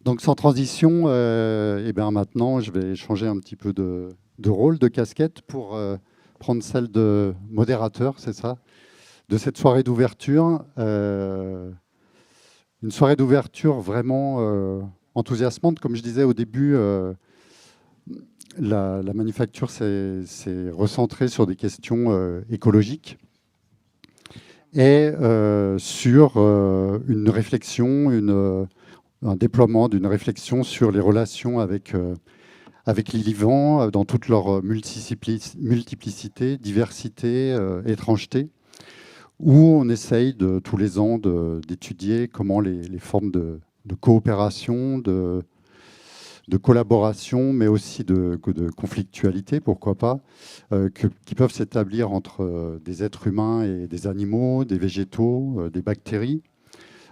Donc sans transition, et bien maintenant je vais changer un petit peu de rôle, de casquette pour prendre celle de modérateur, c'est ça, de cette soirée d'ouverture. Une soirée d'ouverture vraiment enthousiasmante. Comme je disais au début, la manufacture s'est recentrée sur des questions écologiques et sur une réflexion, un déploiement d'une réflexion sur les relations avec les vivants dans toute leur multiplicité, diversité, étrangeté, où on essaye tous les ans d'étudier comment les formes de coopération, de collaboration, mais aussi de conflictualité, pourquoi pas, qui peuvent s'établir entre des êtres humains et des animaux, des végétaux, des bactéries,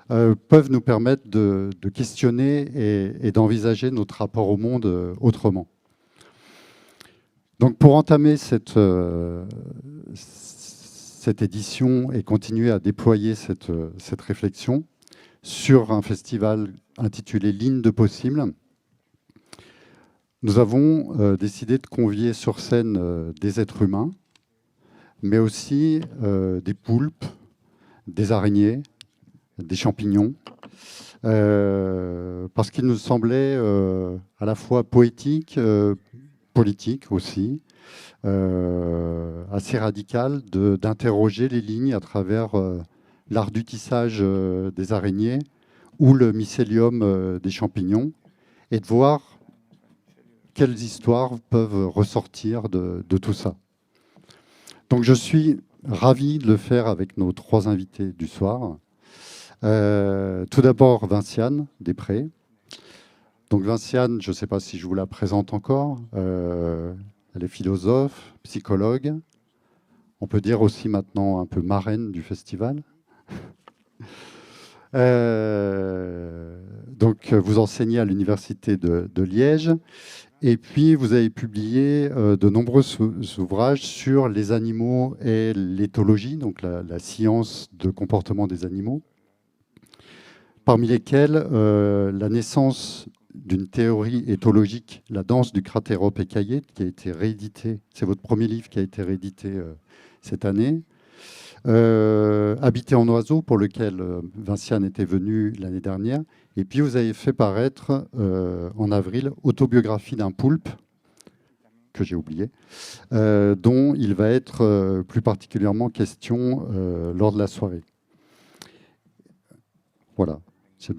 peuvent nous permettre de questionner et d'envisager notre rapport au monde autrement. Donc pour entamer cette édition et continuer à déployer cette réflexion sur un festival intitulé Lignes de possibles, nous avons décidé de convier sur scène des êtres humains, mais aussi des poulpes, des araignées, des champignons, parce qu'il nous semblait à la fois poétique, politique aussi, assez radical d'interroger les lignes à travers l'art du tissage des araignées ou le mycélium des champignons, et de voir quelles histoires peuvent ressortir de tout ça. Donc je suis ravi de le faire avec nos 3 invités du soir. Tout d'abord, Vinciane Després. Donc Vinciane, je ne sais pas si je vous la présente encore. Elle est philosophe, psychologue. On peut dire aussi maintenant un peu marraine du festival. Donc vous enseignez à l'université de Liège. Et puis, vous avez publié de nombreux ouvrages sur les animaux et l'éthologie, donc la science de comportement des animaux, parmi lesquels la naissance d'une théorie éthologique, la danse du cratérope écaillé, qui a été réédité. C'est votre premier livre qui a été réédité cette année. Habiter en oiseau, pour lequel Vinciane était venue l'année dernière. Et puis vous avez fait paraître en avril Autobiographie d'un poulpe, que j'ai oublié, dont il va être plus particulièrement question lors de la soirée. Voilà,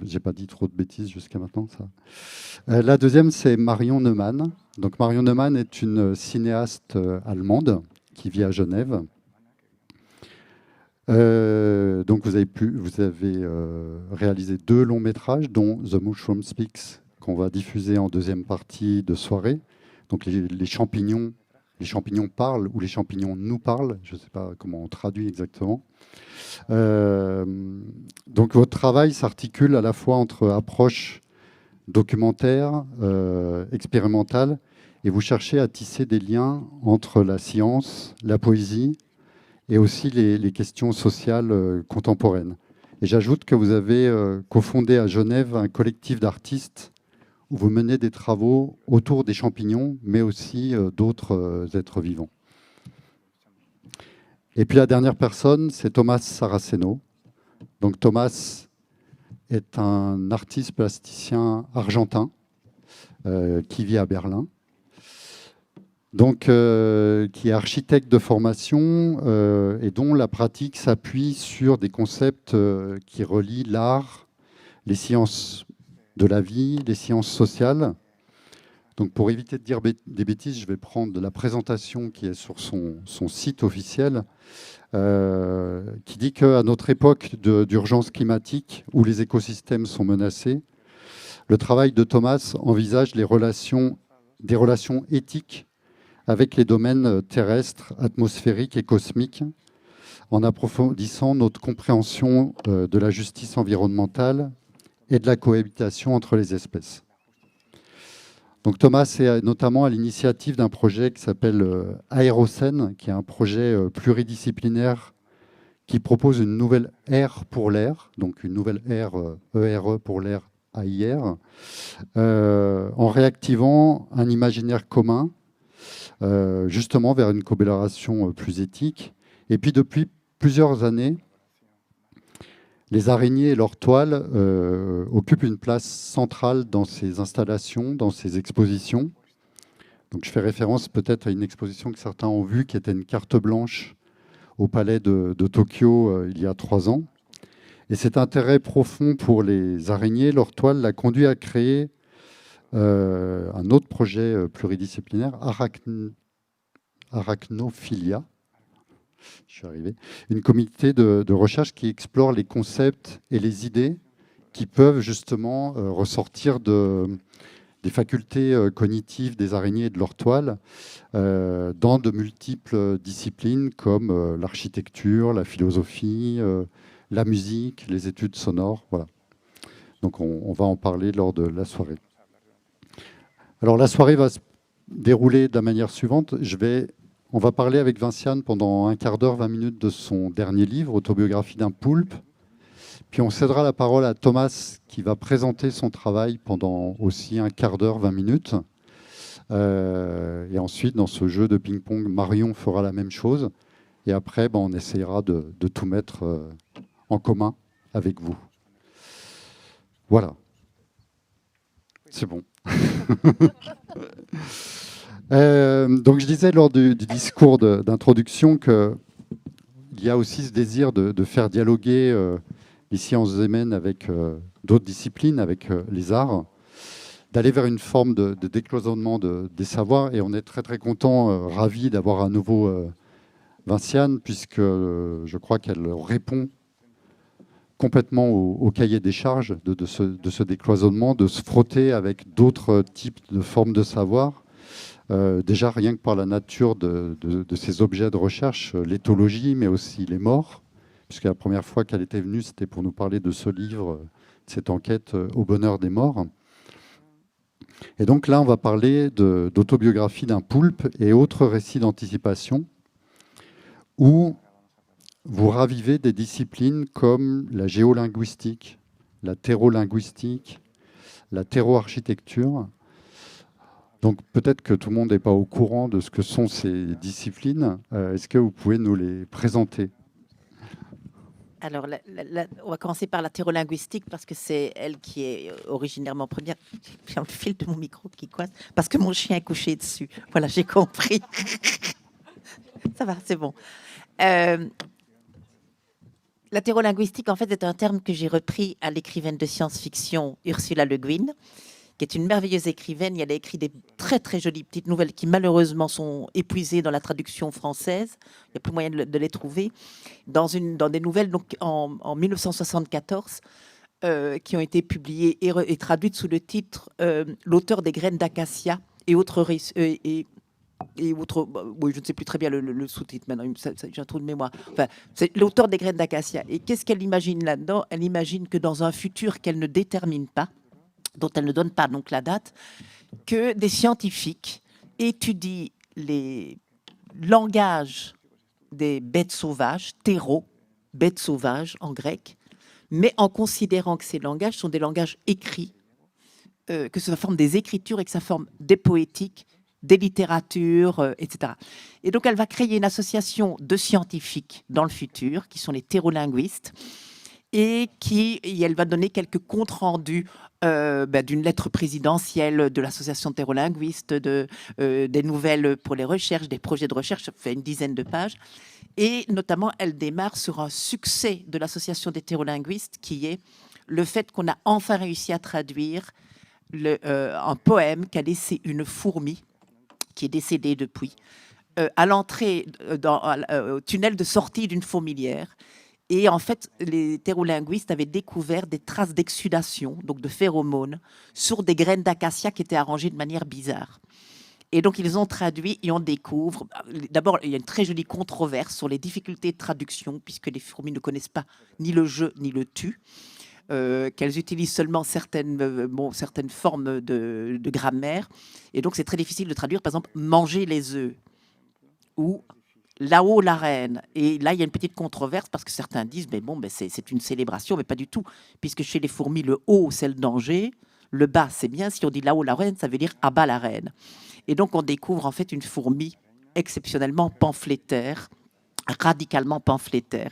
j'ai pas dit trop de bêtises jusqu'à maintenant. Ça. La deuxième, c'est Marion Neumann. Donc Marion Neumann est une cinéaste allemande qui vit à Genève. Donc vous avez réalisé 2 longs métrages, dont The Mushroom Speaks, qu'on va diffuser en deuxième partie de soirée. Donc les champignons parlent, ou les champignons nous parlent, je ne sais pas comment on traduit exactement. Donc votre travail s'articule à la fois entre approche documentaire, expérimentale, et vous cherchez à tisser des liens entre la science, la poésie, et aussi les questions sociales contemporaines. Et j'ajoute que vous avez cofondé à Genève un collectif d'artistes où vous menez des travaux autour des champignons, mais aussi d'autres êtres vivants. Et puis la dernière personne, c'est Thomas Saraceno. Donc Thomas est un artiste plasticien argentin qui vit à Berlin. Donc, qui est architecte de formation et dont la pratique s'appuie sur des concepts qui relient l'art, les sciences de la vie, les sciences sociales. Donc, pour éviter de dire des bêtises, je vais prendre la présentation qui est sur son site officiel, qui dit qu'à notre époque d'urgence climatique, où les écosystèmes sont menacés, le travail de Thomas envisage des relations éthiques avec les domaines terrestres, atmosphériques et cosmiques, en approfondissant notre compréhension de la justice environnementale et de la cohabitation entre les espèces. Donc Thomas est notamment à l'initiative d'un projet qui s'appelle Aérocène, qui est un projet pluridisciplinaire qui propose une nouvelle ère pour l'air, donc une nouvelle ère ERE pour l'air AIR, en réactivant un imaginaire commun, justement vers une collaboration plus éthique. Et puis depuis plusieurs années, les araignées et leurs toiles occupent une place centrale dans ces installations, dans ces expositions. Donc je fais référence peut-être à une exposition que certains ont vue, qui était une carte blanche au palais de Tokyo il y a 3 ans. Et cet intérêt profond pour les araignées, leurs toiles, l'a conduit à créer un autre projet pluridisciplinaire, Arachnophilia. Je suis arrivé. Une comité de recherche qui explore les concepts et les idées qui peuvent justement ressortir des facultés cognitives des araignées et de leurs toiles dans de multiples disciplines comme l'architecture, la philosophie, la musique, les études sonores. Voilà. Donc on va en parler lors de la soirée. Alors la soirée va se dérouler de la manière suivante. On va parler avec Vinciane pendant un quart d'heure, 20 minutes de son dernier livre, Autobiographie d'un poulpe. Puis on cédera la parole à Thomas qui va présenter son travail pendant aussi un quart d'heure, 20 minutes. Et ensuite, dans ce jeu de ping-pong, Marion fera la même chose. Et après, on essayera de tout mettre en commun avec vous. Voilà. C'est bon. Donc je disais lors du discours d'introduction qu'il y a aussi ce désir de faire dialoguer ici en Zémen avec d'autres disciplines, avec les arts, d'aller vers une forme de décloisonnement des savoirs. Et on est très très content, ravis d'avoir à nouveau Vinciane, puisque je crois qu'elle répond complètement au cahier des charges de ce décloisonnement, de se frotter avec d'autres types de formes de savoir. Déjà, rien que par la nature de ces objets de recherche, l'éthologie, mais aussi les morts, puisque la première fois qu'elle était venue, c'était pour nous parler de ce livre, de cette enquête au bonheur des morts. Et donc là, on va parler d'autobiographie d'un poulpe et autres récits d'anticipation, où vous ravivez des disciplines comme la géolinguistique, la terrolinguistique, la terroarchitecture. Donc peut-être que tout le monde n'est pas au courant de ce que sont ces disciplines. Est-ce que vous pouvez nous les présenter ? Alors, on va commencer par la terrolinguistique parce que c'est elle qui est originairement première. J'ai le fil de mon micro qui coince parce que mon chien est couché dessus. Voilà, j'ai compris. Ça va, c'est bon. La terrolinguistique, en fait, est un terme que j'ai repris à l'écrivaine de science-fiction Ursula Le Guin, qui est une merveilleuse écrivaine. Elle a écrit des très, très jolies petites nouvelles qui, malheureusement, sont épuisées dans la traduction française. Il n'y a plus moyen de les trouver. Dans des nouvelles donc, en 1974, qui ont été publiées et traduites sous le titre « L'auteur des graines d'acacia et autres... oui, je ne sais plus très bien le sous-titre maintenant, j'ai un trou de mémoire. Enfin, c'est l'auteur des graines d'acacia. Et qu'est-ce qu'elle imagine là-dedans ? Elle imagine que dans un futur qu'elle ne détermine pas, dont elle ne donne pas donc la date, que des scientifiques étudient les langages des bêtes sauvages, terreaux, bêtes sauvages en grec, mais en considérant que ces langages sont des langages écrits, que ça forme des écritures et que ça forme des poétiques, des littératures, etc. Et donc, elle va créer une association de scientifiques dans le futur, qui sont les terrolinguistes, et elle va donner quelques comptes rendus d'une lettre présidentielle de l'association de terrolinguistes, des nouvelles pour les recherches, des projets de recherche, ça fait une dizaine de pages. Et notamment, elle démarre sur un succès de l'association des terrolinguistes, qui est le fait qu'on a enfin réussi à traduire un poème qu'a laissé une fourmi, qui est décédée depuis, à l'entrée au tunnel de sortie d'une fourmilière. Et en fait, les terrolinguistes avaient découvert des traces d'exsudation, donc de phéromones, sur des graines d'acacia qui étaient arrangées de manière bizarre. Et donc, ils ont traduit et on découvre... D'abord, il y a une très jolie controverse sur les difficultés de traduction, puisque les fourmis ne connaissent pas ni le je ni le tu, qu'elles utilisent seulement certaines formes de grammaire. Et donc, c'est très difficile de traduire, par exemple, « manger les œufs » ou là-haut la reine. Et là, il y a une petite controverse parce que certains disent, mais bon, c'est une célébration, mais pas du tout. Puisque chez les fourmis, le haut, c'est le danger. Le bas, c'est bien. Si on dit là-haut la reine, ça veut dire à bas la reine. Et donc, on découvre en fait une fourmi exceptionnellement pamphlétaire, radicalement pamphlétaire.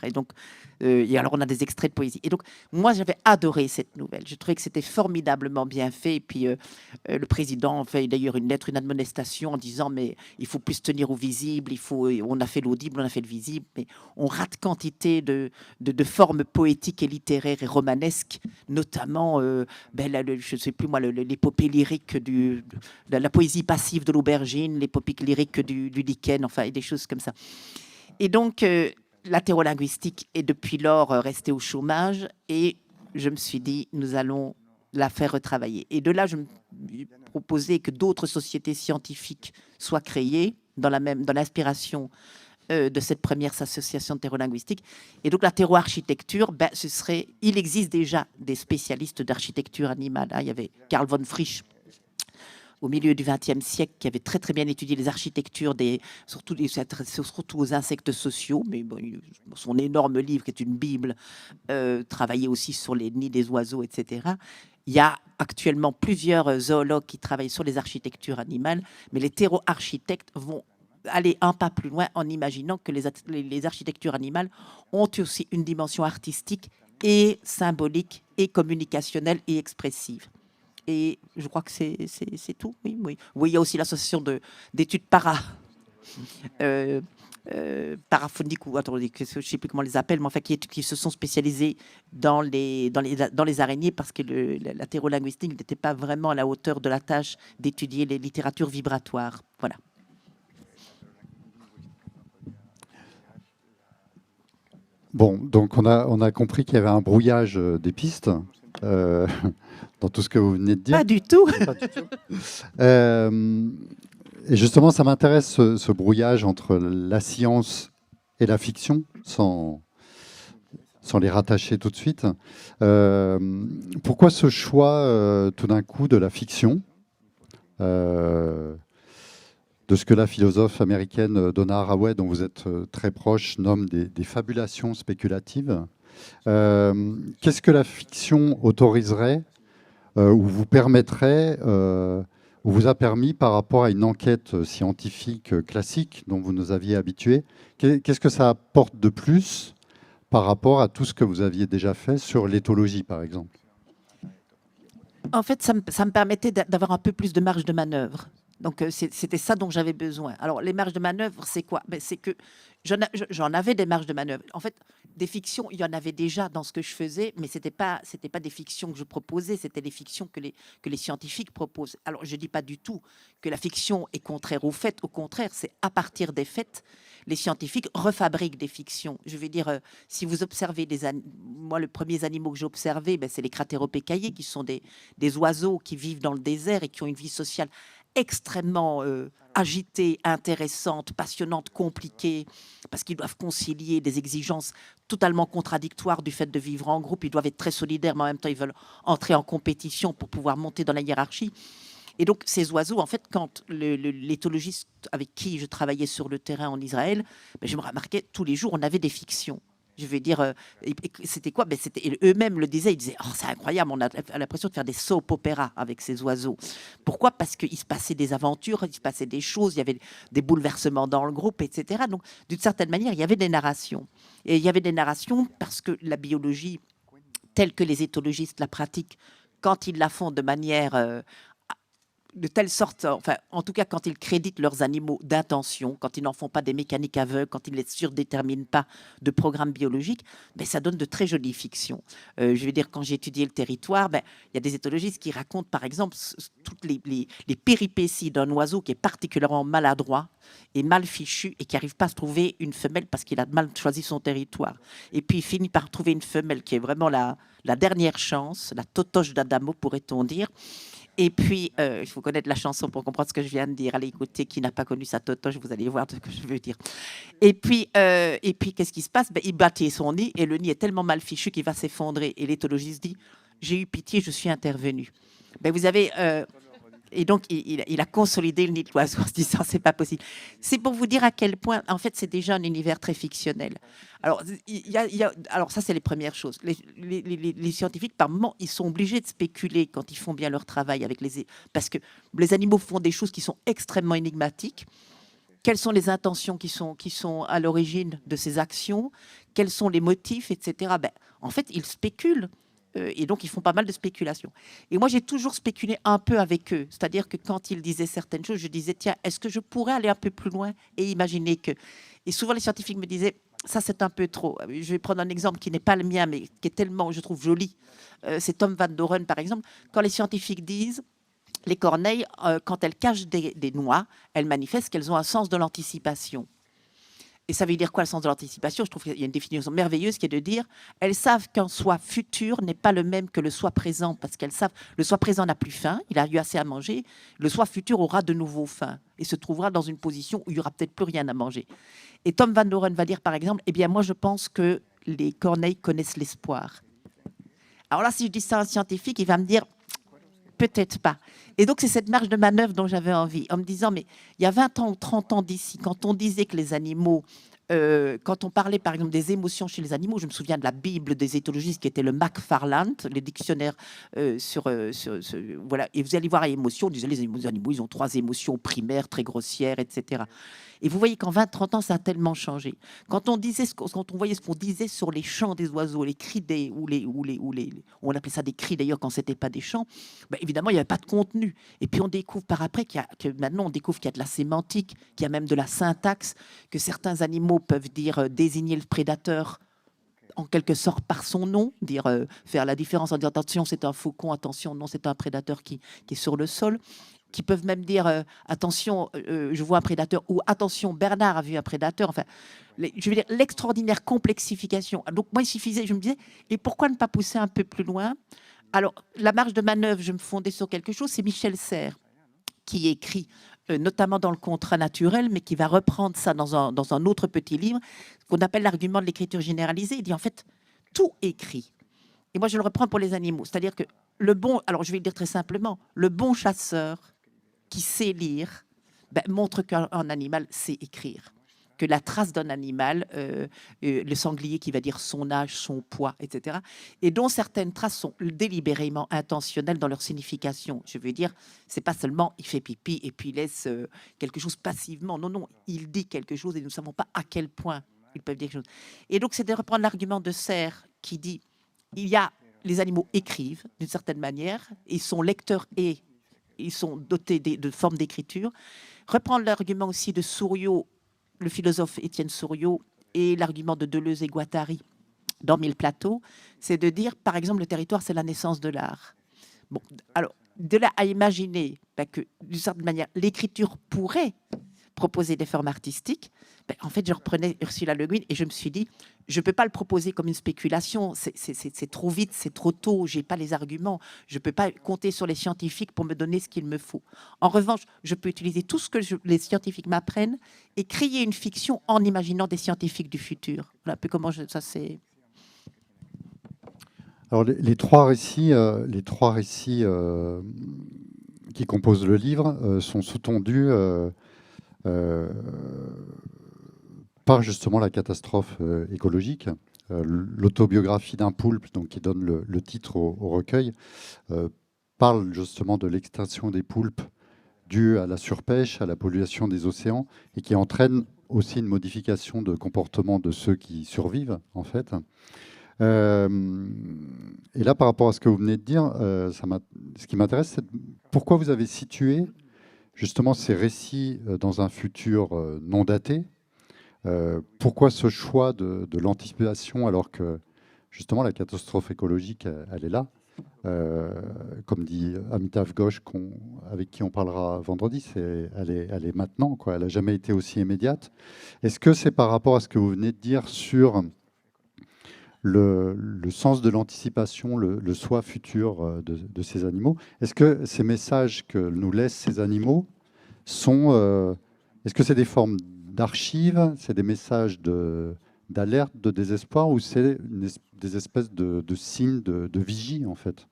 Et alors, on a des extraits de poésie. Et donc, moi, j'avais adoré cette nouvelle. Je trouvais que c'était formidablement bien fait. Et puis, le président fait d'ailleurs une lettre, une admonestation en disant, mais il faut plus tenir au visible, on a fait l'audible, on a fait le visible, mais on rate quantité de formes poétiques et littéraires et romanesques, notamment, je ne sais plus moi, l'épopée lyrique de la poésie passive de l'aubergine, l'épopée lyrique du lichen, enfin, et des choses comme ça. Et donc, la thérolinguistique est depuis lors restée au chômage et je me suis dit, nous allons la faire retravailler. Et de là, je me proposais que d'autres sociétés scientifiques soient créées dans l'inspiration de cette première association de thérolinguistique. Et donc, la théroarchitecture, il existe déjà des spécialistes d'architecture animale. Il y avait Karl von Frisch, au milieu du XXe siècle, qui avait très très bien étudié les architectures, surtout aux insectes sociaux, mais bon, son énorme livre, qui est une Bible, travaillait aussi sur les nids des oiseaux, etc. Il y a actuellement plusieurs zoologues qui travaillent sur les architectures animales, mais les théroarchitectes vont aller un pas plus loin en imaginant que les architectures animales ont aussi une dimension artistique et symbolique et communicationnelle et expressive. Et je crois que c'est tout. Oui, oui. Oui, il y a aussi l'association d'études paraphoniques, ou attendez, je ne sais plus comment on les appelle, mais enfin qui se sont spécialisées dans les araignées parce que la thérolinguistique n'était pas vraiment à la hauteur de la tâche d'étudier les littératures vibratoires. Voilà. Bon, donc on a compris qu'il y avait un brouillage des pistes dans tout ce que vous venez de dire. Pas du tout. Pas du tout. Et justement, ça m'intéresse ce brouillage entre la science et la fiction, sans les rattacher tout de suite. Pourquoi ce choix tout d'un coup de la fiction, de ce que la philosophe américaine Donna Haraway, dont vous êtes très proche, nomme des fabulations spéculatives? Qu'est-ce que la fiction autoriserait ou vous permettrait ou vous a permis par rapport à une enquête scientifique classique dont vous nous aviez habitués? Qu'est-ce que ça apporte de plus par rapport à tout ce que vous aviez déjà fait sur l'éthologie, par exemple? En fait, ça me permettait d'avoir un peu plus de marge de manœuvre. Donc, c'était ça dont j'avais besoin. Alors, les marges de manœuvre, c'est quoi? C'est que j'en avais des marges de manœuvre. En fait, des fictions, il y en avait déjà dans ce que je faisais, mais c'était pas des fictions que je proposais, c'était des fictions que les scientifiques proposent. Alors, je dis pas du tout que la fiction est contraire aux faits. Au contraire, c'est à partir des faits, les scientifiques refabriquent des fictions. Je veux dire, si vous observez moi, les premiers animaux que j'ai observés, c'est les cratéropécaillés, qui sont des oiseaux qui vivent dans le désert et qui ont une vie sociale extrêmement agitée, intéressante, passionnante, compliquée, parce qu'ils doivent concilier des exigences totalement contradictoires du fait de vivre en groupe. Ils doivent être très solidaires, mais en même temps, ils veulent entrer en compétition pour pouvoir monter dans la hiérarchie. Et donc, ces oiseaux, en fait, quand l'éthologiste avec qui je travaillais sur le terrain en Israël, je me remarquais tous les jours, on avait des fictions. Je veux dire, c'était quoi? Eux-mêmes le disaient, ils disaient, oh, c'est incroyable, on a l'impression de faire des soap opéras avec ces oiseaux. Pourquoi? Parce qu'il se passait des aventures, il se passait des choses, il y avait des bouleversements dans le groupe, etc. Donc, d'une certaine manière, il y avait des narrations. Et il y avait des narrations parce que la biologie, telle que les éthologistes la pratiquent, quand ils la font de manière de telle sorte, enfin, en tout cas, quand ils créditent leurs animaux d'intention, quand ils n'en font pas des mécaniques aveugles, quand ils ne les surdéterminent pas de programmes biologiques, ça donne de très jolies fictions. Je veux dire, quand j'ai étudié le territoire, il y a des éthologistes qui racontent, par exemple, toutes les péripéties d'un oiseau qui est particulièrement maladroit et mal fichu et qui n'arrive pas à se trouver une femelle parce qu'il a mal choisi son territoire. Et puis, il finit par trouver une femelle qui est vraiment la dernière chance, la totoche d'Adamo, pourrait-on dire. Et puis, il faut connaître la chanson pour comprendre ce que je viens de dire. Allez écouter, qui n'a pas connu sa totoche, vous allez voir ce que je veux dire. Et puis qu'est-ce qui se passe? Il bâtit son nid et le nid est tellement mal fichu qu'il va s'effondrer. Et l'éthologiste dit, j'ai eu pitié, je suis intervenu. Vous avez... Et donc, il a consolidé le nid de l'oiseau en se disant, c'est pas possible. C'est pour vous dire à quel point, en fait, c'est déjà un univers très fictionnel. Alors, alors ça, c'est les premières choses. Les scientifiques, par moments, ils sont obligés de spéculer quand ils font bien leur travail parce que les animaux font des choses qui sont extrêmement énigmatiques. Quelles sont les intentions qui sont à l'origine de ces actions? Quels sont les motifs, etc. En fait, ils spéculent. Et donc, ils font pas mal de spéculations. Et moi, j'ai toujours spéculé un peu avec eux. C'est-à-dire que quand ils disaient certaines choses, je disais, tiens, est-ce que je pourrais aller un peu plus loin et imaginer que... Et souvent, les scientifiques me disaient, ça, c'est un peu trop. Je vais prendre un exemple qui n'est pas le mien, mais qui est tellement, je trouve, joli. C'est Tom Van Doren, par exemple. Quand les scientifiques disent, les corneilles, quand elles cachent des noix, elles manifestent qu'elles ont un sens de l'anticipation. Et ça veut dire quoi, le sens de l'anticipation? Je trouve qu'il y a une définition merveilleuse qui est de dire elles savent qu'un soi futur n'est pas le même que le soi présent, parce qu'elles savent le soi présent n'a plus faim, il a eu assez à manger, le soi futur aura de nouveau faim et se trouvera dans une position où il n'y aura peut-être plus rien à manger. Et Tom Van Doren va dire, par exemple, eh bien, moi, je pense que les corneilles connaissent l'espoir. Alors là, si je dis ça à un scientifique, il va me dire peut-être pas. Et donc, c'est cette marge de manœuvre dont j'avais envie, en me disant, mais il y a 20 ans ou 30 ans d'ici, quand on disait que les animaux, quand on parlait par exemple des émotions chez les animaux, je me souviens de la Bible des éthologistes qui était le McFarland, les dictionnaires voilà, et vous allez voir les émotions, on disait les animaux, ils ont 3 émotions primaires, très grossières, etc. Et vous voyez qu'en 20-30 ans, ça a tellement changé. Quand on voyait ce qu'on disait sur les chants des oiseaux, les cris on appelait ça des cris d'ailleurs quand c'était pas des chants, évidemment, il n'y avait pas de contenu. Et puis on découvre par après maintenant on découvre qu'il y a de la sémantique, qu'il y a même de la syntaxe, que certains animaux peuvent dire désigner le prédateur en quelque sorte par son nom, faire la différence en disant attention c'est un faucon, attention non c'est un prédateur qui est sur le sol, qui peuvent même dire attention je vois un prédateur ou attention Bernard a vu un prédateur. Enfin, je veux dire l'extraordinaire complexification. Donc moi il suffisait, je me disais et pourquoi ne pas pousser un peu plus loin? Alors la marge de manœuvre, je me fondais sur quelque chose, c'est Michel Serres qui écrit notamment dans le contrat naturel, mais qui va reprendre ça dans un autre petit livre, qu'on appelle l'argument de l'écriture généralisée. Il dit en fait, tout écrit. Et moi, je le reprends pour les animaux. C'est-à-dire que alors je vais le dire très simplement, le bon chasseur qui sait lire montre qu'un animal sait écrire. Que la trace d'un animal, le sanglier qui va dire son âge, son poids, etc., et dont certaines traces sont délibérément intentionnelles dans leur signification. Je veux dire, c'est pas seulement il fait pipi et puis il laisse quelque chose passivement. Non, non, il dit quelque chose et nous ne savons pas à quel point ils peuvent dire quelque chose. Et donc, c'est de reprendre l'argument de Serres qui dit les animaux écrivent d'une certaine manière, ils sont lecteurs et ils sont dotés de formes d'écriture. Reprendre l'argument aussi de Souriau, le philosophe Étienne Souriau, et l'argument de Deleuze et Guattari dans Mille plateaux, c'est de dire, par exemple, le territoire, c'est la naissance de l'art. Bon, alors, de là à imaginer que, d'une certaine manière, l'écriture pourrait proposer des formes artistiques, en fait, je reprenais Ursula Le Guin et je me suis dit, je ne peux pas le proposer comme une spéculation, c'est trop vite, c'est trop tôt, je n'ai pas les arguments, je ne peux pas compter sur les scientifiques pour me donner ce qu'il me faut. En revanche, je peux utiliser tout ce que les scientifiques m'apprennent et créer une fiction en imaginant des scientifiques du futur. Voilà un peu comment ça c'est... Alors les trois récits qui composent le livre sont sous-tendus par justement la catastrophe écologique. L'autobiographie d'un poulpe, donc, qui donne le titre au recueil, parle justement de l'extinction des poulpes due à la surpêche, à la pollution des océans, et qui entraîne aussi une modification de comportement de ceux qui survivent, en fait. Et là, par rapport à ce que vous venez de dire, ce qui m'intéresse, c'est pourquoi vous avez situé justement ces récits dans un futur non daté. Pourquoi ce choix de l'anticipation alors que justement la catastrophe écologique, elle est là, comme dit Amitav Ghosh, avec qui on parlera vendredi, elle est maintenant, quoi. Elle n'a jamais été aussi immédiate. Est-ce que c'est par rapport à ce que vous venez de dire sur le sens de l'anticipation, le soi futur de ces animaux? Est-ce que ces messages que nous laissent ces animaux sont... est-ce que c'est des formes d'archives, c'est des messages d'alerte, de désespoir, ou c'est des espèces de signes de vigie, en fait?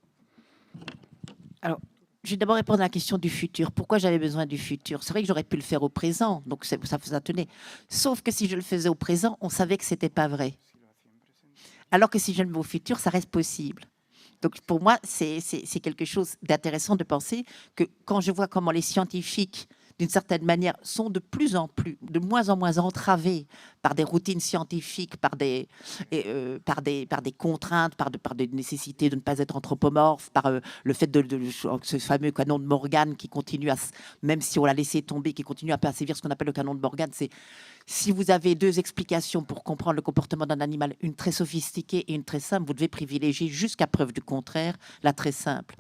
Alors, je vais d'abord répondre à la question du futur. Pourquoi j'avais besoin du futur? C'est vrai que j'aurais pu le faire au présent, donc ça vous tenait. Sauf que si je le faisais au présent, on savait que c'était pas vrai. Alors que si je le mets au futur, ça reste possible. Donc pour moi, c'est quelque chose d'intéressant de penser que quand je vois comment les scientifiques, d'une certaine manière, sont de moins en moins entravés par des routines scientifiques, par des contraintes, par des nécessités de ne pas être anthropomorphe, par le fait de ce fameux canon de Morgan qui continue même si on l'a laissé tomber, qui continue à persévérer, ce qu'on appelle le canon de Morgan, c'est si vous avez deux explications pour comprendre le comportement d'un animal, une très sophistiquée et une très simple, vous devez privilégier jusqu'à preuve du contraire la très simple.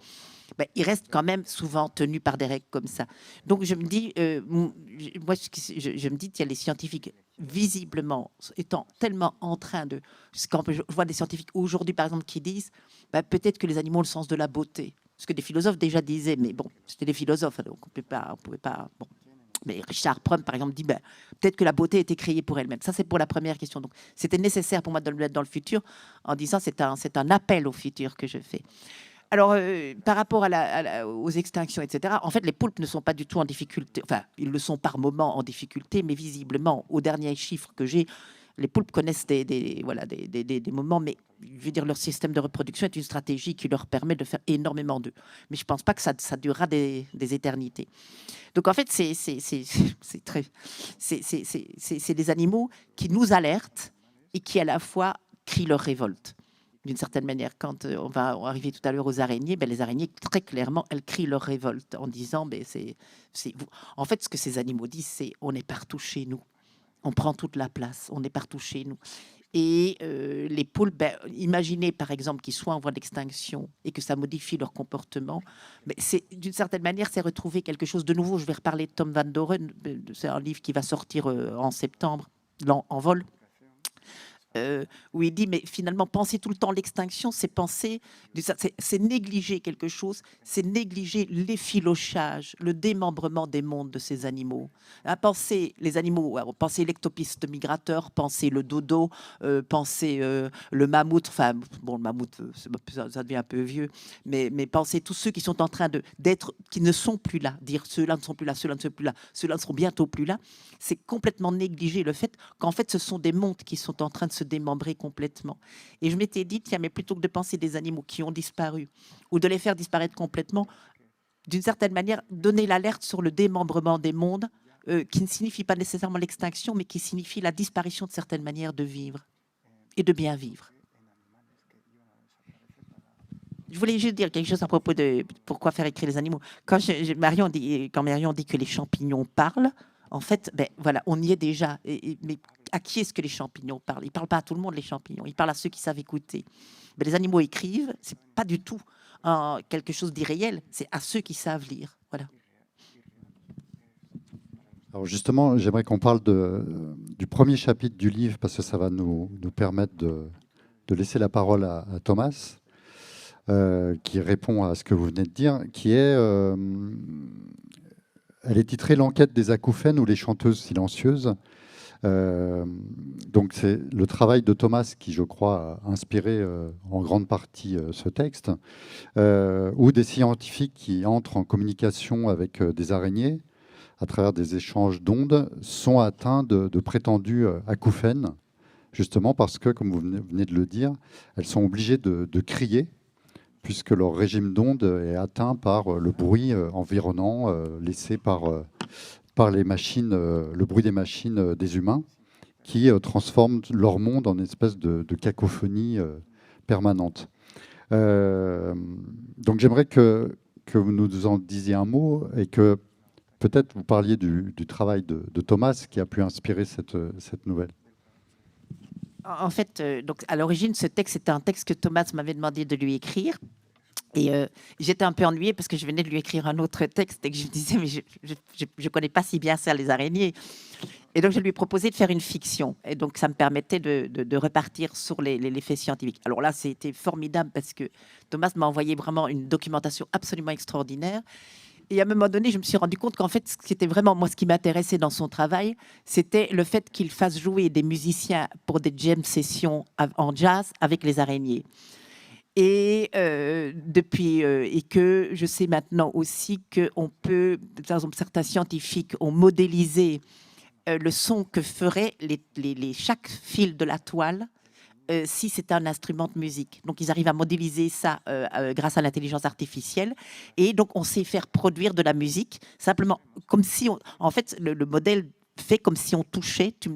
Ben, il reste quand même souvent tenu par des règles comme ça. Donc je me dis, moi je me dis qu'il y a les scientifiques visiblement étant tellement en train de... Quand je vois des scientifiques aujourd'hui par exemple qui disent ben, peut-être que les animaux ont le sens de la beauté. Ce que des philosophes déjà disaient, mais bon, c'était des philosophes, donc on ne pouvait pas... Bon. Mais Richard Prum, par exemple, dit ben, peut-être que la beauté a été créée pour elle-même. Ça, c'est pour la première question. Donc, c'était nécessaire pour moi de le mettre dans le futur en disant c'est un appel au futur que je fais. Alors, par rapport aux extinctions, etc., en fait, les poulpes ne sont pas du tout en difficulté. Enfin, ils le sont par moments en difficulté, mais visiblement, aux derniers chiffres que j'ai, les poulpes connaissent des moments, mais je veux dire, leur système de reproduction est une stratégie qui leur permet de faire énormément d'œufs. Mais je ne pense pas que ça durera des éternités. Donc, en fait, c'est des animaux qui nous alertent et qui, à la fois, crient leur révolte. D'une certaine manière, quand on va arriver tout à l'heure aux araignées, ben, les araignées, très clairement, elles crient leur révolte en disant, ben, en fait, ce que ces animaux disent, c'est on est partout chez nous. On prend toute la place, on est partout chez nous. Et les poules, ben, imaginez par exemple qu'ils soient en voie d'extinction et que ça modifie leur comportement, mais d'une certaine manière, c'est retrouver quelque chose de nouveau. Je vais reparler de Tom Van Doren, c'est un livre qui va sortir en septembre, en vol. Où il dit, mais finalement, penser tout le temps l'extinction, c'est penser, c'est négliger quelque chose, c'est négliger l'effilochage, le démembrement des mondes de ces animaux. Penser les animaux, penser l'ectopiste migrateur, penser le dodo, penser le mammouth, enfin, bon, le mammouth, ça devient un peu vieux, mais penser tous ceux qui sont en train d'être, qui ne sont plus là, dire ceux-là ne sont plus là, ceux-là ne sont plus là, ceux-là ne seront bientôt plus là, c'est complètement négliger le fait qu'en fait, ce sont des mondes qui sont en train de se démembrer complètement. Et je m'étais dit, tiens, mais plutôt que de penser des animaux qui ont disparu ou de les faire disparaître complètement, d'une certaine manière, donner l'alerte sur le démembrement des mondes qui ne signifie pas nécessairement l'extinction, mais qui signifie la disparition de certaines manières de vivre et de bien vivre. Je voulais juste dire quelque chose à propos de pourquoi faire écrire les animaux. Quand Marion dit que les champignons parlent, en fait, ben, voilà, on y est déjà. Mais à qui est-ce que les champignons parlent? Ils ne parlent pas à tout le monde, les champignons. Ils parlent à ceux qui savent écouter. Mais les animaux écrivent, ce n'est pas du tout quelque chose d'irréel. C'est à ceux qui savent lire. Voilà. Alors justement, j'aimerais qu'on parle du premier chapitre du livre, parce que ça va nous permettre de laisser la parole à Thomas, qui répond à ce que vous venez de dire, qui est... elle est titrée « L'enquête des acouphènes ou les chanteuses silencieuses ». Donc c'est le travail de Thomas qui, je crois, a inspiré en grande partie ce texte, où des scientifiques qui entrent en communication avec des araignées à travers des échanges d'ondes sont atteints de prétendus acouphènes, justement parce que, comme vous venez de le dire, elles sont obligées de crier puisque leur régime d'ondes est atteint par le bruit environnant laissé par les machines, le bruit des machines des humains, qui transforment leur monde en une espèce de cacophonie permanente. Donc j'aimerais que vous nous en disiez un mot et que peut-être vous parliez du travail de Thomas qui a pu inspirer cette nouvelle. En fait, donc à l'origine, ce texte, c'était un texte que Thomas m'avait demandé de lui écrire. Et j'étais un peu ennuyée parce que je venais de lui écrire un autre texte et que je me disais, mais je ne connais pas si bien ça, les araignées. Et donc, je lui ai proposé de faire une fiction. Et donc, ça me permettait de repartir sur les faits scientifiques. Alors là, c'était formidable parce que Thomas m'a envoyé vraiment une documentation absolument extraordinaire. Et à un moment donné, je me suis rendu compte qu'en fait, c'était vraiment moi ce qui m'intéressait dans son travail, c'était le fait qu'il fasse jouer des musiciens pour des jam sessions en jazz avec les araignées. Et que je sais maintenant aussi qu'on peut, par exemple, certains scientifiques ont modélisé le son que ferait chaque fil de la toile si c'était un instrument de musique. Donc, ils arrivent à modéliser ça grâce à l'intelligence artificielle. Et donc, on sait faire produire de la musique, simplement comme si, en fait, le modèle fait comme si on touchait, tu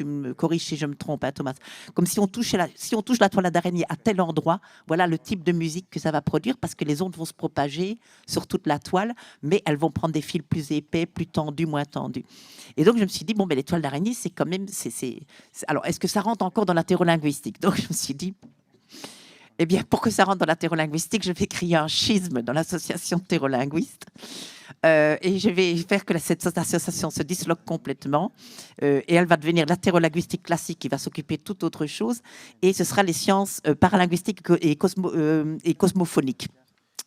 me corriges si je me trompe, hein, Thomas, comme si on touche la toile d'araignée à tel endroit, voilà le type de musique que ça va produire, parce que les ondes vont se propager sur toute la toile, mais elles vont prendre des fils plus épais, plus tendus, moins tendus. Et donc, je me suis dit, bon, mais les toiles d'araignée, c'est quand même... Alors, est-ce que ça rentre encore dans la théolinguistique? Donc, je me suis dit, eh bien, pour que ça rentre dans la théolinguistique, je vais créer un schisme dans l'association de thérolinguistes. Et je vais faire que cette association se disloque complètement. Et elle va devenir la thérolinguistique classique qui va s'occuper de toute autre chose. Et ce sera les sciences paralinguistiques et cosmophoniques.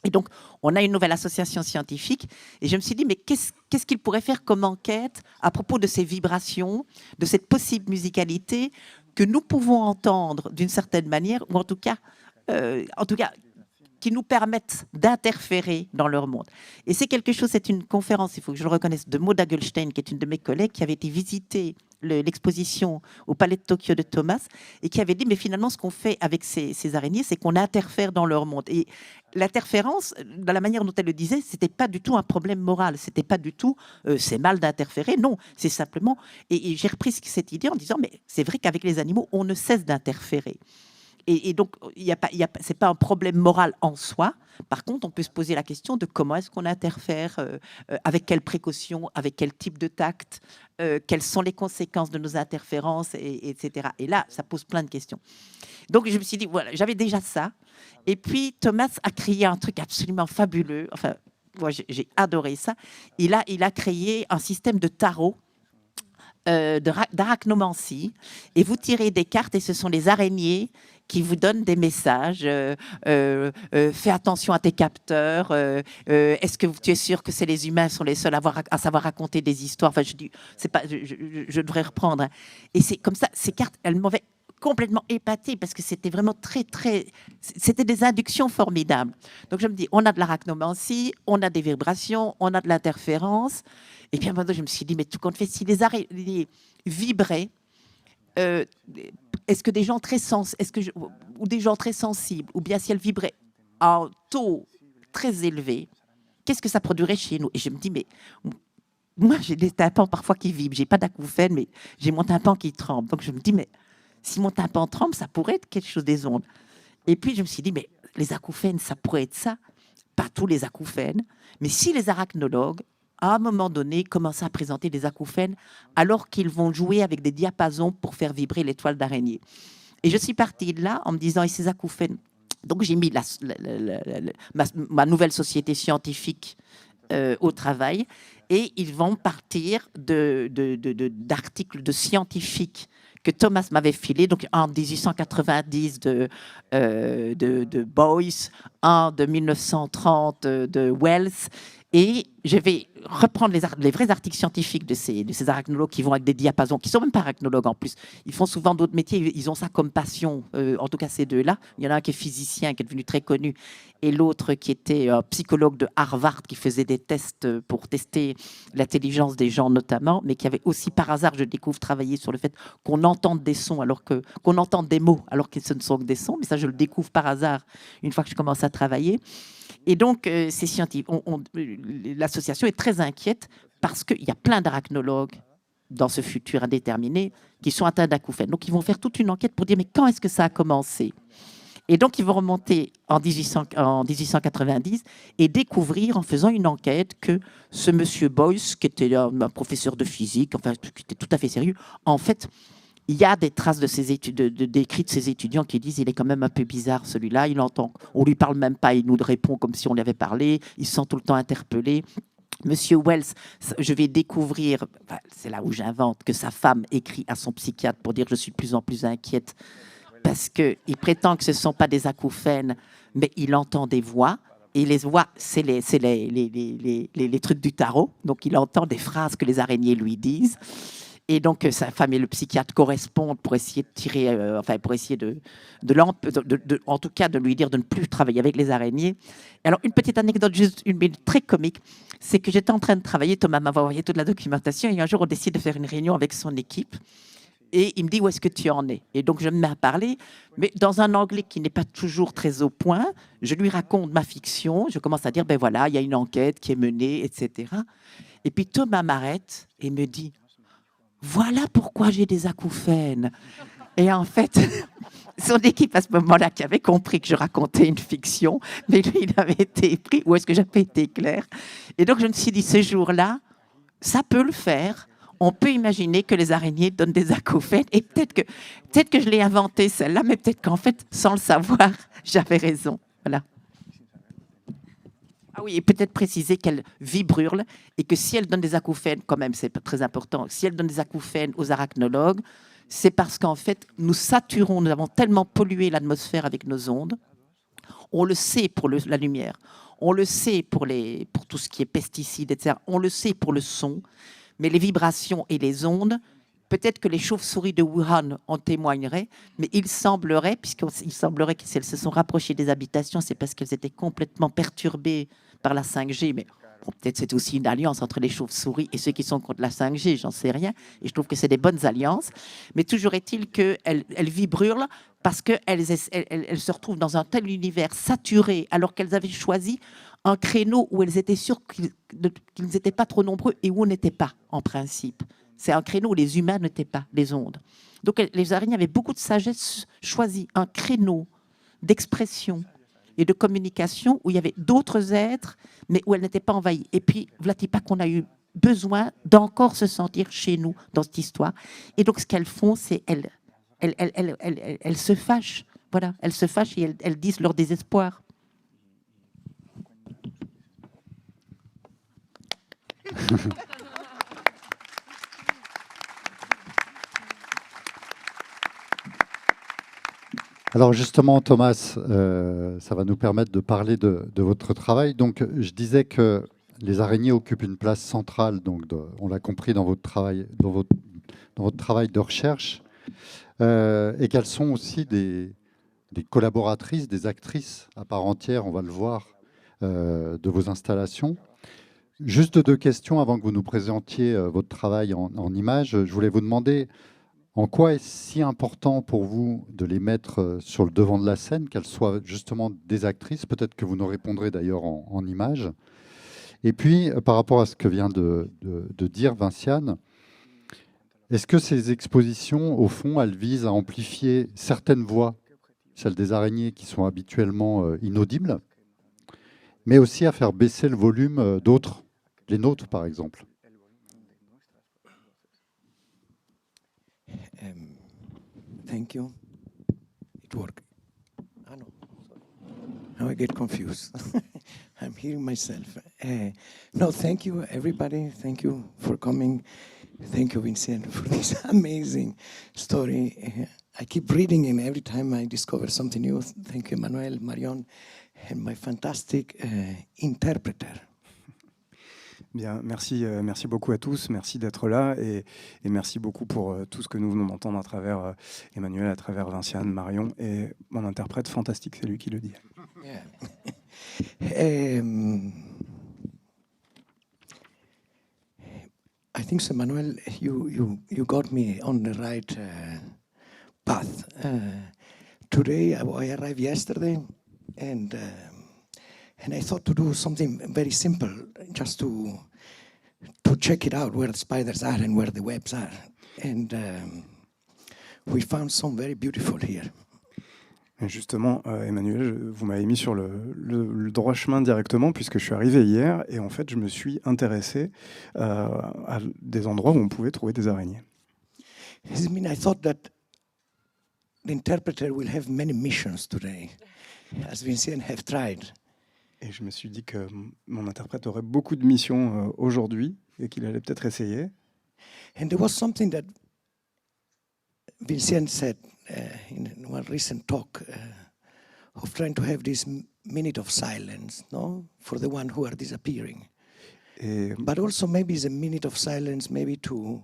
Et donc, on a une nouvelle association scientifique. Et je me suis dit, mais qu'est-ce qu'il pourrait faire comme enquête à propos de ces vibrations, de cette possible musicalité que nous pouvons entendre d'une certaine manière, ou en tout cas qui nous permettent d'interférer dans leur monde. Et c'est quelque chose, c'est une conférence, il faut que je le reconnaisse, de Maud Hagelstein, qui est une de mes collègues, qui avait été visiter l'exposition au Palais de Tokyo de Thomas, et qui avait dit, mais finalement, ce qu'on fait avec ces araignées, c'est qu'on interfère dans leur monde. Et l'interférence, dans la manière dont elle le disait, c'était pas du tout un problème moral, c'était pas du tout, c'est mal d'interférer, non, c'est simplement, et j'ai repris cette idée en disant, mais c'est vrai qu'avec les animaux, on ne cesse d'interférer. Et donc, c'est pas un problème moral en soi. Par contre, on peut se poser la question de comment est-ce qu'on interfère, avec quelles précautions, avec quel type de tact, quelles sont les conséquences de nos interférences, etc. Et là, ça pose plein de questions. Donc, je me suis dit, voilà, j'avais déjà ça. Et puis, Thomas a créé un truc absolument fabuleux. Enfin, moi, j'ai adoré ça. Il a créé un système de tarot, d'arachnomancie, et vous tirez des cartes et ce sont les araignées qui vous donnent des messages. Fais attention à tes capteurs. Est-ce que tu es sûr que c'est les humains sont les seuls à savoir raconter des histoires? Enfin, je devrais reprendre. Hein. Et c'est comme ça, ces cartes, elles m'avaient complètement épatée parce que c'était vraiment c'était des inductions formidables. Donc je me dis, on a de l'arachnomancie, on a des vibrations, on a de l'interférence. Et puis à un moment donné, je me suis dit, mais tout compte fait, si les araignées vibraient, est-ce que des gens très ou des gens très sensibles, ou bien si elles vibraient à un taux très élevé, qu'est-ce que ça produirait chez nous? Et je me dis, mais moi, j'ai des tympans parfois qui vibrent. J'ai pas d'acouphènes, mais j'ai mon tympan qui tremble. Donc je me dis, mais si mon tympan tremble, ça pourrait être quelque chose des ondes. Et puis je me suis dit, mais les acouphènes, ça pourrait être ça. Pas tous les acouphènes, mais si les arachnologues, à un moment donné, commençaient à présenter des acouphènes alors qu'ils vont jouer avec des diapasons pour faire vibrer les toiles d'araignée. Et je suis partie de là en me disant, et ces acouphènes... Donc j'ai mis ma nouvelle société scientifique au travail, et ils vont partir d'articles de scientifiques que Thomas m'avait filé, donc en 1890 de Boyce, un de 1930 de Wells, et je vais reprendre les vrais articles scientifiques de ces arachnologues qui vont avec des diapasons, qui ne sont même pas arachnologues en plus. Ils font souvent d'autres métiers, ils ont ça comme passion, en tout cas ces deux-là. Il y en a un qui est physicien, qui est devenu très connu, et l'autre qui était un psychologue de Harvard, qui faisait des tests pour tester l'intelligence des gens notamment, mais qui avait aussi par hasard, je découvre, travaillé sur le fait qu'on entende des sons, qu'on entende des mots alors que ce ne sont que des sons. Mais ça, je le découvre par hasard une fois que je commence à travailler. Et donc, ces scientifiques, l'association est très inquiète parce qu'il y a plein d'arachnologues dans ce futur indéterminé qui sont atteints d'acouphènes. Donc, ils vont faire toute une enquête pour dire, mais quand est-ce que ça a commencé? Et donc, ils vont remonter en 1890 et découvrir, en faisant une enquête, que ce monsieur Boyce, qui était un professeur de physique, enfin, qui était tout à fait sérieux, en fait, il y a des traces de ses études, d'écrits de ses étudiants qui disent il est quand même un peu bizarre celui-là, il entend, on lui parle même pas, il nous répond comme si on lui avait parlé, il se sent tout le temps interpellé. Monsieur Wells, je vais découvrir, enfin, c'est là où j'invente, que sa femme écrit à son psychiatre pour dire je suis de plus en plus inquiète parce qu'il prétend que ce ne sont pas des acouphènes, mais il entend des voix. Et les voix, c'est les trucs du tarot. Donc, il entend des phrases que les araignées lui disent. Et donc, sa femme et le psychiatre correspondent pour essayer de tirer, pour essayer en tout cas, de lui dire de ne plus travailler avec les araignées. Alors, une petite anecdote, juste une minute très comique, c'est que j'étais en train de travailler, Thomas m'avait envoyé toute la documentation, et un jour, on décide de faire une réunion avec son équipe. Et il me dit, où est-ce que tu en es? Et donc, je me mets à parler, mais dans un anglais qui n'est pas toujours très au point. Je lui raconte ma fiction. Je commence à dire, ben voilà, il y a une enquête qui est menée, etc. Et puis, Thomas m'arrête et me dit, voilà pourquoi j'ai des acouphènes. Et en fait, son équipe à ce moment-là, qui avait compris que je racontais une fiction, mais lui, il avait été pris. Où est-ce que j'avais été clair? Et donc, je me suis dit, ce jour-là, ça peut le faire. On peut imaginer que les araignées donnent des acouphènes. Et peut-être que je l'ai inventé, celle-là, mais peut-être qu'en fait, sans le savoir, j'avais raison. Voilà. Ah oui, et peut-être préciser qu'elle vibrurle et que si elle donne des acouphènes, quand même, c'est très important, si elle donne des acouphènes aux arachnologues, c'est parce qu'en fait, nous saturons, nous avons tellement pollué l'atmosphère avec nos ondes. On le sait pour la lumière, on le sait pour tout ce qui est pesticides, etc. On le sait pour le son, mais les vibrations et les ondes, peut-être que les chauves-souris de Wuhan en témoigneraient, mais il semblerait que si elles se sont rapprochées des habitations, c'est parce qu'elles étaient complètement perturbées par la 5G, mais bon, peut-être c'est aussi une alliance entre les chauves-souris et ceux qui sont contre la 5G, j'en sais rien, et je trouve que c'est des bonnes alliances, mais toujours est-il qu'elles vibrurent parce qu'elles se retrouvent dans un tel univers saturé, alors qu'elles avaient choisi un créneau où elles étaient sûres qu'ils n'étaient pas trop nombreux et où on n'était pas, en principe. C'est un créneau où les humains n'étaient pas, les ondes. Donc les araignées avaient beaucoup de sagesse, choisi un créneau d'expression et de communication où il y avait d'autres êtres, mais où elles n'étaient pas envahies. Et puis, voilà pas qu'on a eu besoin d'encore se sentir chez nous dans cette histoire. Et donc, ce qu'elles font, c'est elles se fâchent. Voilà, elles se fâchent et elles disent leur désespoir. Alors justement, Thomas, ça va nous permettre de parler de votre travail. Donc, je disais que les araignées occupent une place centrale, donc on l'a compris dans votre travail, de recherche, et qu'elles sont aussi des collaboratrices, des actrices à part entière, on va le voir, de vos installations. Juste 2 questions avant que vous nous présentiez votre travail en images. Je voulais vous demander en quoi est-ce si important pour vous de les mettre sur le devant de la scène, qu'elles soient justement des actrices? Peut-être que vous nous répondrez d'ailleurs en images. Et puis, par rapport à ce que vient de dire Vinciane, est-ce que ces expositions, au fond, elles visent à amplifier certaines voix, celles des araignées qui sont habituellement inaudibles, mais aussi à faire baisser le volume d'autres, les nôtres par exemple? Thank you. It worked. Ah, no. Now I get confused. I'm hearing myself. No, thank you, everybody. Thank you for coming. Thank you, Vincent, for this amazing story. I keep reading, and every time I discover something new. Thank you, Emmanuel, Marion, and my fantastic interpreter. Bien, merci beaucoup à tous, merci d'être là et merci beaucoup pour tout ce que nous venons d'entendre à travers Emmanuel, à travers Vinciane, Marion et mon interprète fantastique, c'est lui qui le dit. Yeah. I think so, Manuel, you got me on the right path. Today, I arrived yesterday, and I thought to do something very simple, just to check it out, where the spiders are and where the webs are. And we found some very beautiful here. Justement, Emmanuel, vous m'avez mis sur le droit chemin directement puisque je suis arrivé hier et en fait, je me suis intéressé à des endroits où on pouvait trouver des araignées. I thought that the interpreter will have many missions today, as Vincent have tried. Et je me suis dit que mon interprète aurait beaucoup de missions aujourd'hui et qu'il allait peut-être essayer. And there was something that Vincent said in one recent talk of trying to have this minute of silence, no, for the one who are disappearing. But also maybe it's a minute of silence, maybe to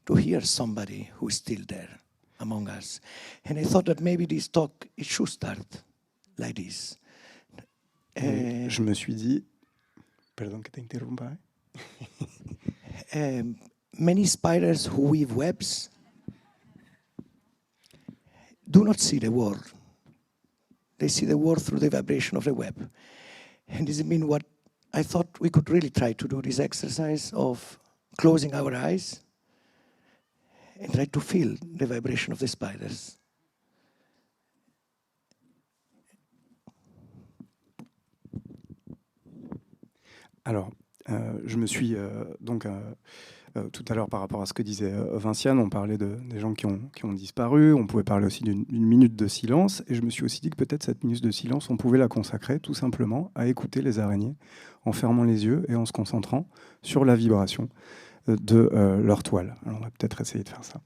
to hear somebody who is still there among us. And I thought that maybe this talk, it should start like this. Et je me suis dit, pardon que t'interrompa. Many spiders who weave webs do not see the world. They see the world through the vibration of the web. And this means what I thought we could really try to do this exercise of closing our eyes and try to feel the vibration of the spiders. Alors, je me suis donc tout à l'heure par rapport à ce que disait Vinciane, on parlait des gens qui ont disparu, on pouvait parler aussi d'une minute de silence, et je me suis aussi dit que peut-être cette minute de silence, on pouvait la consacrer tout simplement à écouter les araignées en fermant les yeux et en se concentrant sur la vibration de leur toile. Alors on va peut-être essayer de faire ça.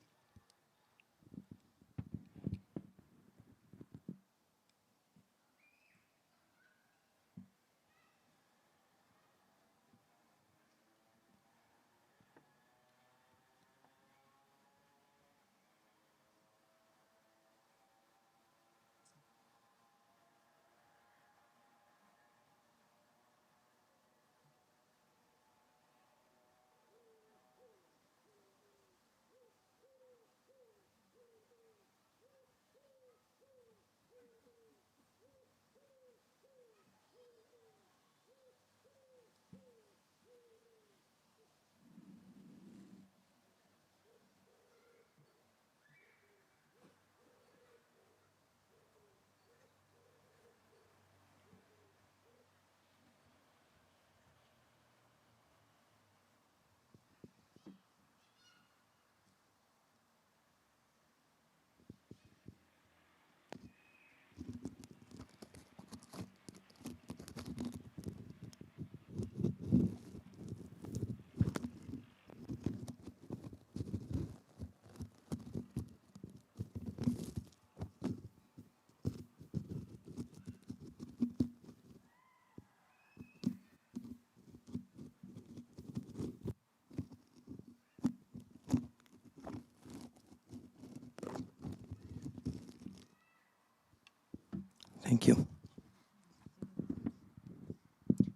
Thank you.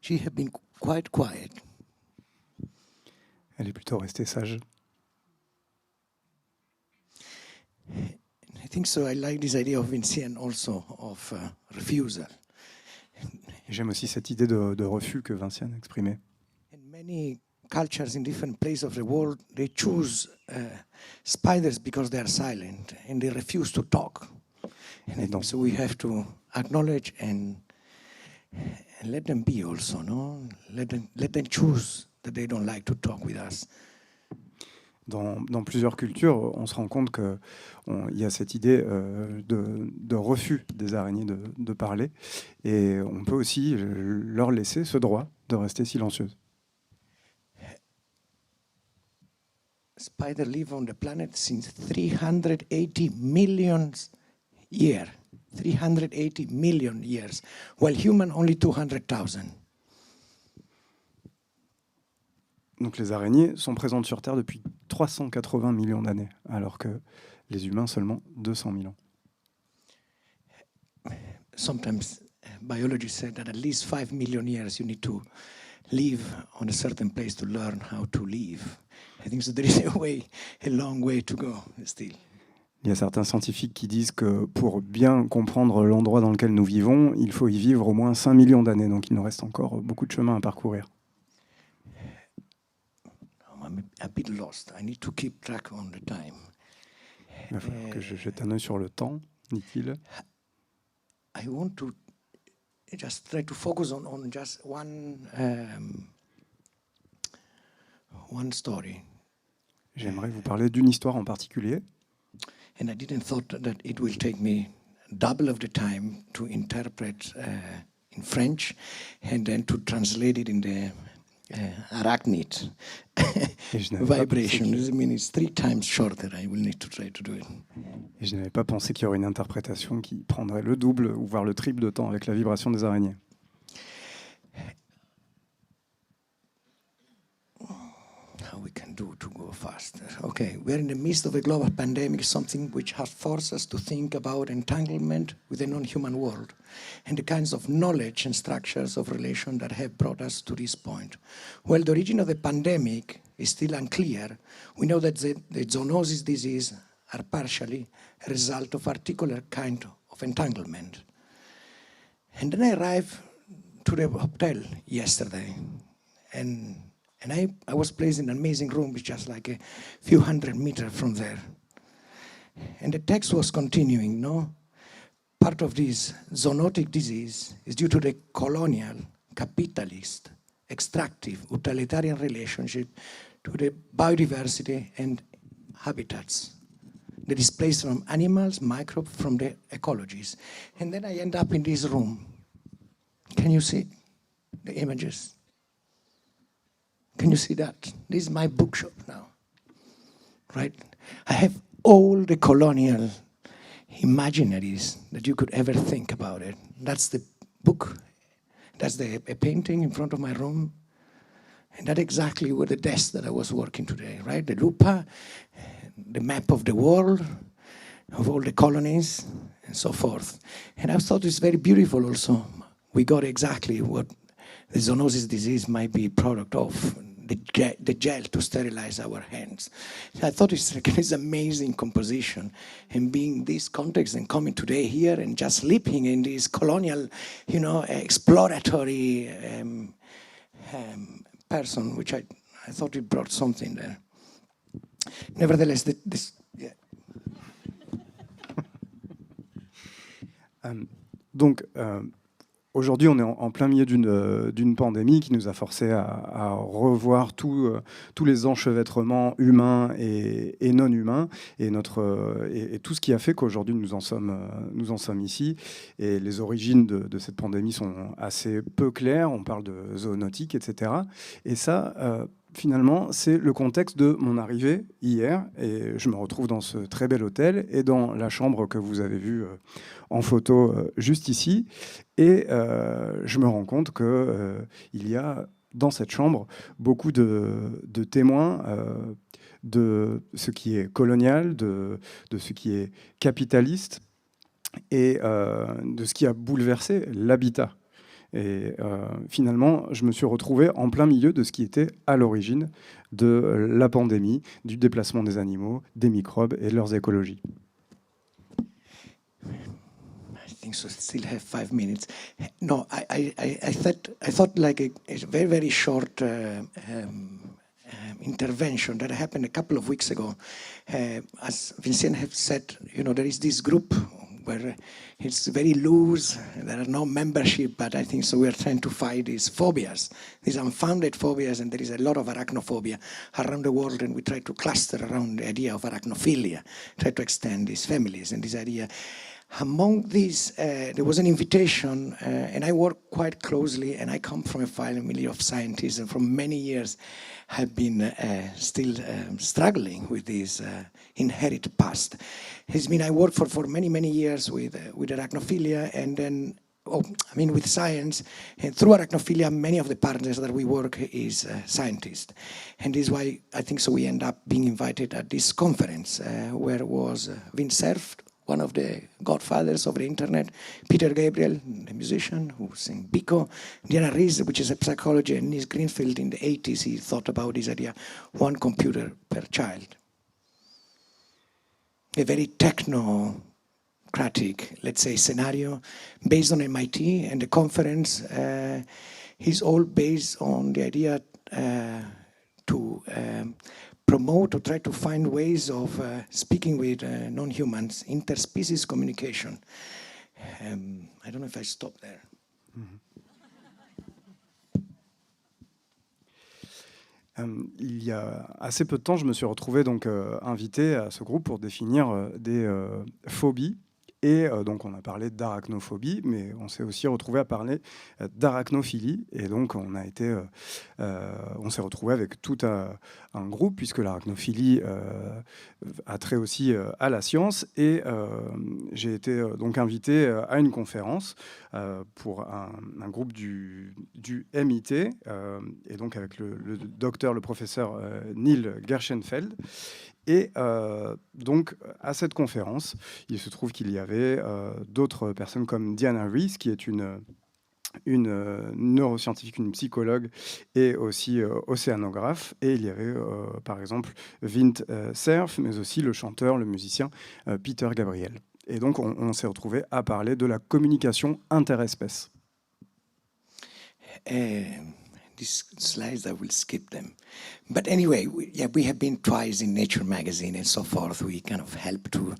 She had been quite quiet. Elle est plutôt restée sage. I think so. I like this idea of Vinciane also, of refusal. Et j'aime aussi cette idée de refus que Vinciane exprimait. In many cultures in different places of the world, they choose spiders because they are silent and they refuse to talk. And I think so we have to acknowledge and let them be also, no? Let them choose that they don't like to talk with us. Dans plusieurs cultures, on se rend compte qu'il y a cette idée de refus des araignées de parler. Et on peut aussi leur laisser ce droit de rester silencieuses. Spiders live on the planet since 380 million years. 380 million years, while human only 200,000. Donc les araignées sont présentes sur Terre depuis 380 millions d'années, alors que les humains seulement 200 000 ans. Sometimes biology said that at least 5 million years you need to live on a certain place to learn how to live. I think so there is a long way to go still. Il y a certains scientifiques qui disent que pour bien comprendre l'endroit dans lequel nous vivons, il faut y vivre au moins 5 millions d'années, donc il nous reste encore beaucoup de chemin à parcourir. I'm a bit lost. I need to keep track on the time. Il va falloir que je jette un œil sur le temps, dit-il. I want to just try to focus on just one story. J'aimerais vous parler d'une histoire en particulier. And I didn't thought that it will take me double of the time to interpret in French and then to translate it in the arachnid vibration. I mean, it's 3 times shorter. I will need to try to do it. Et je n'avais pas pensé qu'il y aurait une interprétation qui prendrait le double ou voire le triple de temps avec la vibration des araignées. How we can do to go fast. Okay, we're in the midst of a global pandemic, something which has forced us to think about entanglement with the non-human world and the kinds of knowledge and structures of relation that have brought us to this point. While the origin of the pandemic is still unclear, we know that the zoonosis disease are partially a result of particular kind of entanglement. And then I arrived to the hotel yesterday, and I was placed in an amazing room, just like a few hundred meters from there. And the text was continuing, no? Part of this zoonotic disease is due to the colonial, capitalist, extractive, utilitarian relationship to the biodiversity and habitats. The displacement from animals, microbes, from the ecologies. And then I end up in this room. Can you see the images? Can you see that? This is my bookshop now, right? I have all the colonial imaginaries that you could ever think about it. That's the book. That's a painting in front of my room. And that exactly were the desk that I was working today, right? The lupa, the map of the world, of all the colonies, and so forth. And I thought it's very beautiful also. We got exactly what the zoonosis disease might be a product of, the gel to sterilize our hands. I thought it's like this amazing composition, and being this context and coming today here and just living in this colonial, exploratory person, which I thought it brought something there. Nevertheless, Donc, aujourd'hui, on est en plein milieu d'une pandémie qui nous a forcés à revoir tous les enchevêtrements humains et non humains et tout ce qui a fait qu'aujourd'hui nous en sommes ici. Et les origines de cette pandémie sont assez peu claires. On parle de zoonotique, etc. Et ça, finalement, c'est le contexte de mon arrivée hier. Et je me retrouve dans ce très bel hôtel et dans la chambre que vous avez vue en photo juste ici. Et je me rends compte qu'il y a dans cette chambre beaucoup de témoins de ce qui est colonial, de ce qui est capitaliste et de ce qui a bouleversé l'habitat. Et finalement, je me suis retrouvé en plein milieu de ce qui était à l'origine de la pandémie, du déplacement des animaux, des microbes et de leurs écologies. I think so. Still have 5 minutes. No, I thought like a very, very short intervention that happened a couple of weeks ago. As Vincent have said, there is this group where it's very loose. There are no membership, but I think so we are trying to fight these phobias, these unfounded phobias, and there is a lot of arachnophobia around the world, and we try to cluster around the idea of arachnophilia, try to extend these families and this idea. Among these, there was an invitation, and I work quite closely, and I come from a family of scientists, and for many years have been still struggling with this inherited past. I worked for many, many years with arachnophilia, and then, with science, and through arachnophilia, many of the partners that we work is scientists. And this is why I think so we end up being invited at this conference, where was Vint Cerf, one of the godfathers of the internet, Peter Gabriel, the musician who sang Biko, Diana Rees, which is a psychologist, and Nis Greenfield in the 80s, he thought about this idea, one computer per child. A very technocratic, let's say, scenario based on MIT, and the conference is all based on the idea to promote or try to find ways of speaking with non-humans, interspecies communication. I don't know if I stop there. Il y a assez peu de temps, je me suis retrouvé donc invité à ce groupe pour définir des phobies Et donc, on a parlé d'arachnophobie, mais on s'est aussi retrouvé à parler d'arachnophilie. Et donc, on s'est retrouvé avec tout un groupe, puisque l'arachnophilie a trait aussi à la science. Et j'ai été donc invité à une conférence pour un groupe du MIT, et donc avec le professeur Neil Gershenfeld. Et donc, à cette conférence, il se trouve qu'il y avait d'autres personnes comme Diana Reiss, qui est une neuroscientifique, une psychologue et aussi océanographe. Et il y avait, par exemple, Vint Cerf, mais aussi le chanteur, le musicien Peter Gabriel. Et donc, on s'est retrouvé à parler de la communication interespèce. These slides, I will skip them. But anyway, we have been twice in Nature magazine and so forth. We kind of help to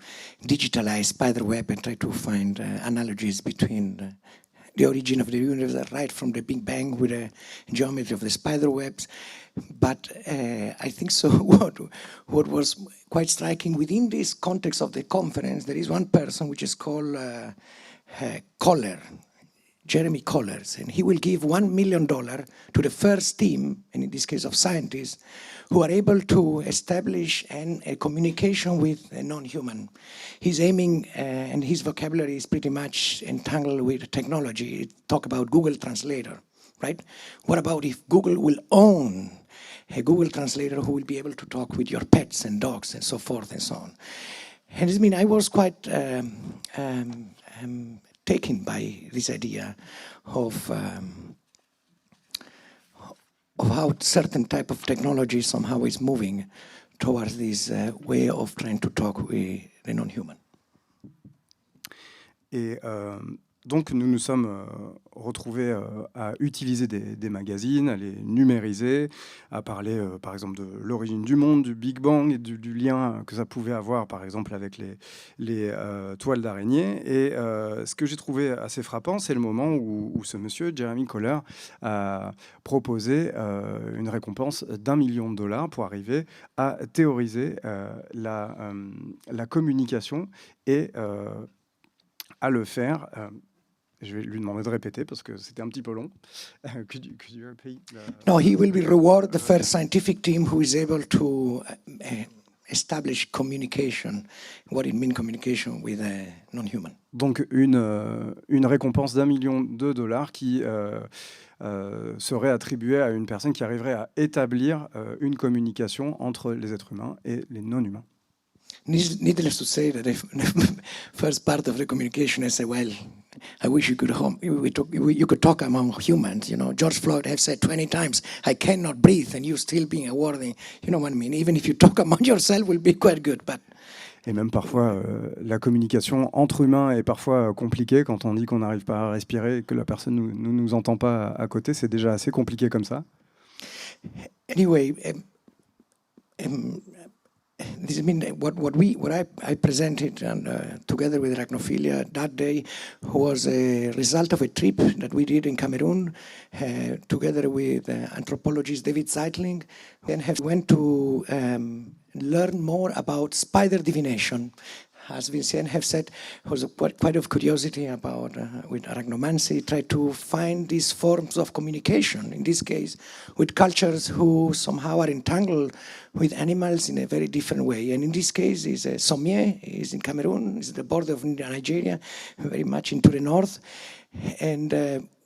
digitalize spiderweb and try to find analogies between the origin of the universe right from the Big Bang with the geometry of the spiderwebs. But I think so what was quite striking within this context of the conference, there is one person which is called Koller, Jeremy Collers, and he will give $1 million to the first team, and in this case of scientists, who are able to establish a communication with a non-human. He's aiming, and his vocabulary is pretty much entangled with technology. Talk about Google Translator, right? What about if Google will own a Google Translator who will be able to talk with your pets and dogs and so forth and so on? And I mean, I was quite taken by this idea of how certain type of technology somehow is moving towards this way of trying to talk with the non-human. Et donc, nous nous sommes retrouvés à utiliser des magazines, à les numériser, à parler, par exemple, de l'origine du monde, du Big Bang et du lien que ça pouvait avoir, par exemple, avec les toiles d'araignée. Et ce que j'ai trouvé assez frappant, c'est le moment où ce monsieur, Jeremy Koller, a proposé une récompense d'1 million de dollars pour arriver à théoriser la communication et à le faire. Je vais lui demander de répéter parce que c'était un petit peu long. Could you repeat? No, he will be reward the first scientific team who is able to establish communication, what it means communication with a non-human. Donc une récompense d'1 million de dollars qui serait attribuée à une personne qui arriverait à établir une communication entre les êtres humains et les non-humains. Needless to say that the first part of the communication, I say, well, I wish you could talk among humans. You know, George Floyd have said 20 times, I cannot breathe, and you still being awarding. You know what I mean? Even if you talk among yourself, will be quite good. But et même parfois, la communication entre humains est parfois compliquée quand on dit qu'on n'arrive pas à respirer et que la personne ne nous entend pas à côté. C'est déjà assez compliqué comme ça. Anyway, this I mean what I presented together with Arachnophilia that day was a result of a trip that we did in Cameroon together with anthropologist David Zeitling, and went to learn more about spider divination. As Vincent have said, was quite of curiosity about with arachnomancy, try to find these forms of communication, in this case, with cultures who somehow are entangled with animals in a very different way. And in this case, is Sommier, is in Cameroon, is the border of Nigeria, very much into the north. And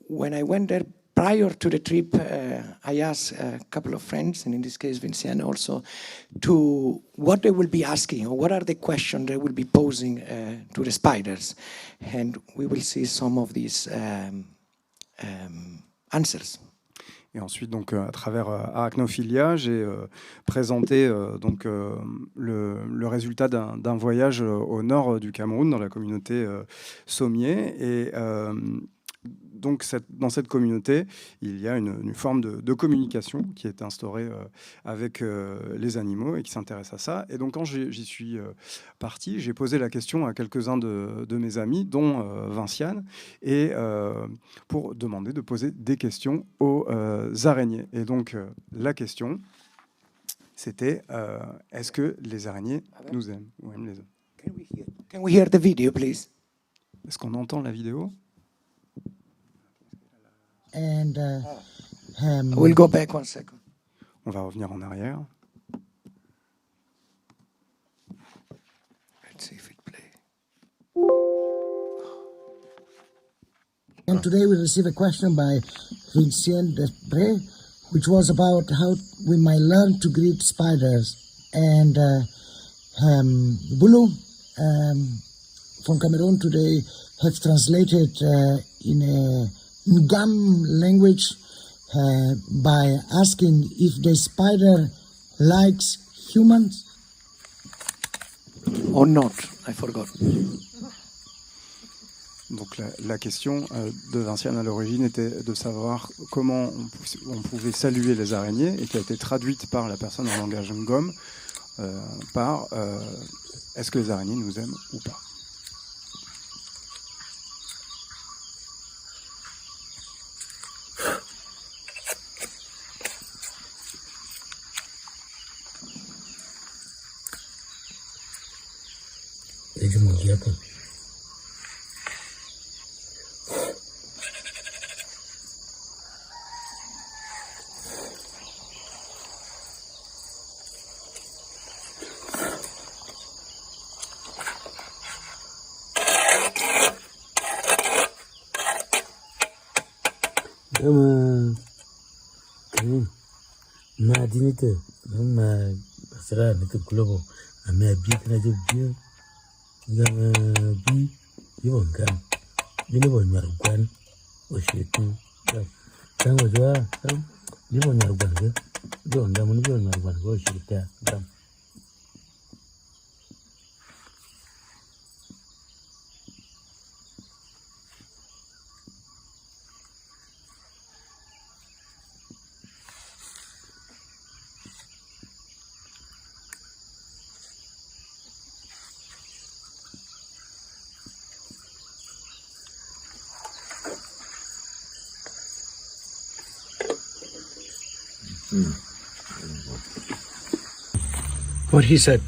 when I went there, prior to the trip, I asked a couple of friends, and in this case Vincent also, to what they will be asking, or what are the questions they will be posing to the spiders. And we will see some of these answers. Et ensuite, donc, à travers Arachnophilia, j'ai présenté donc, le résultat d'un voyage au nord du Cameroun, dans la communauté Sommier. Et donc, dans cette communauté, il y a une forme de communication qui est instaurée avec les animaux et qui s'intéresse à ça. Et donc, quand j'y suis parti, j'ai posé la question à quelques-uns de mes amis, dont Vinciane, et pour demander de poser des questions aux araignées. Et donc, la question, c'était est-ce que les araignées nous aiment ou aiment les hommes? Can we hear the video, please? Est-ce qu'on entend la vidéo? And We'll go back 1 second. On va revenir en arrière. Let's see if it plays. and today we received a question by Vincent Desprez, which was about how we might learn to greet spiders. And Bulu from Cameroon today have translated in a Ngam language by asking if the spider likes humans. Or not, I forgot. Donc la question de Vinciane à l'origine était de savoir comment on pouvait saluer les araignées, et qui a été traduite par la personne en langage Ngom par est-ce que les araignées nous aiment ou pas. Madinite, ma basira nake kulobo, ame abi kana je bi, ngama bi, yonga, bini bo nyargwan, o shetu, tango jwa, bini bo nyargwan ke, yonga muni bo nyargwan ko sheta, What he said.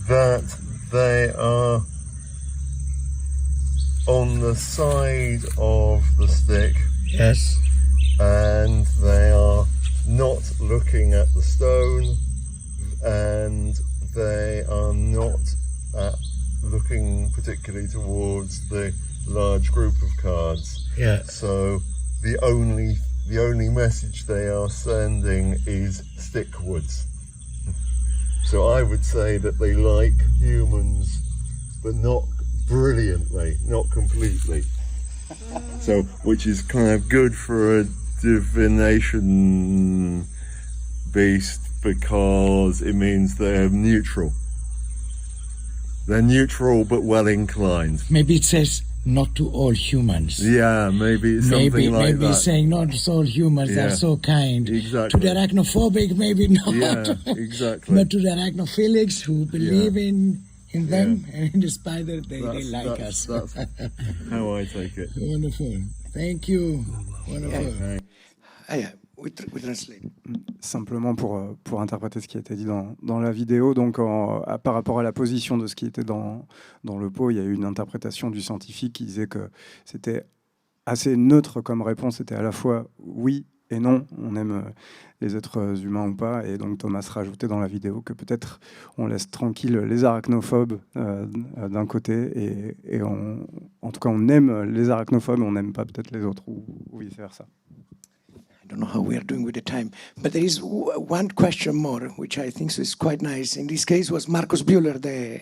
That they are on the side of the stick Yes. and they are not looking at the stone and they are not looking particularly towards the large group of cards. Yeah. So the only message they are sending is stickwards. So I would say that they like humans, but not brilliantly, not completely. So, which is kind of good for a divination beast because it means they're neutral. They're neutral but well inclined. Maybe it says not to all humans. Yeah, maybe it's something like maybe that. saying not all humans Yeah. are so kind. Exactly. To the arachnophobic, maybe not. Yeah, exactly. But to the arachnophilics who believe in them and in the spider, they like us. That's how I take it. Wonderful. Thank you. Wonderful. Yeah, we translate. Simplement pour interpréter ce qui a été dit dans la vidéo, donc par rapport à la position de ce qui était dans le pot, il y a eu une interprétation du scientifique qui disait que c'était assez neutre comme réponse, c'était à la fois oui et non, on aime les êtres humains ou pas, et donc Thomas rajoutait dans la vidéo que peut-être on laisse tranquille les arachnophobes d'un côté, et en tout cas on aime les arachnophobes, on n'aime pas peut-être les autres, ou vice-versa. I don't know how we are doing with the time, but there is one question more, which I think is quite nice. In this case, was Marcus Bühler, the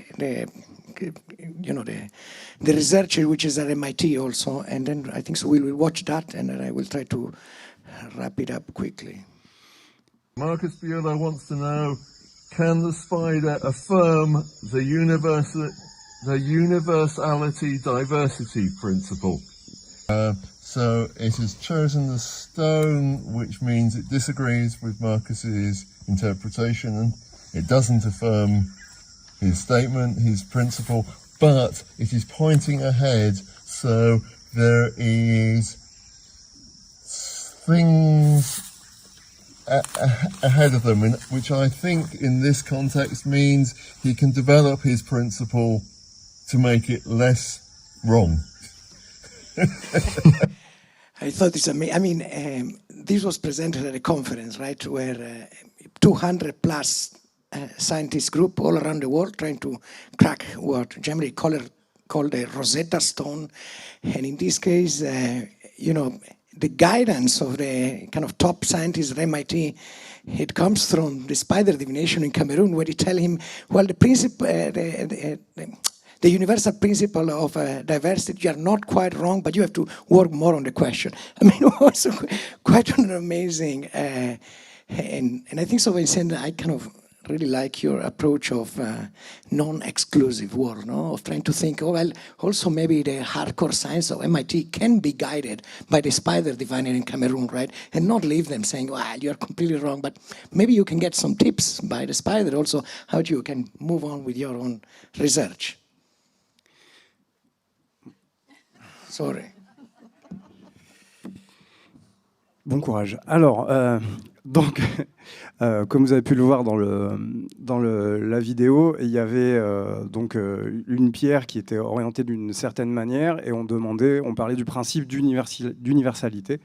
researcher, which is at MIT also. And then I think so we will watch that, and then I will try to wrap it up quickly. Marcus Bühler wants to know, can the spider affirm the universality diversity principle? So it has chosen the stone, which means it disagrees with Marcus's interpretation, and it doesn't affirm his statement, his principle, but it is pointing ahead, so there is things ahead of them, which I think in this context means he can develop his principle to make it less wrong. I thought this this was presented at a conference, right, where 200 plus scientist group all around the world trying to crack what Germany called the Rosetta Stone. And in this case, the guidance of the kind of top scientists at MIT, it comes from the spider divination in Cameroon, where they tell him, well, the principle, the universal principle of diversity, you are not quite wrong, but you have to work more on the question. I mean, it was quite an amazing, and I think so, Vincent, I kind of really like your approach of non-exclusive work, no? Of trying to think, oh, well, also maybe the hardcore science of MIT can be guided by the spider diviner in Cameroon, right? And not leave them saying, well, you're completely wrong, but maybe you can get some tips by the spider also how you can move on with your own research. Sorry. Bon courage. Alors, donc, comme vous avez pu le voir dans la vidéo, il y avait donc une pierre qui était orientée d'une certaine manière et on parlait du principe d'universalité.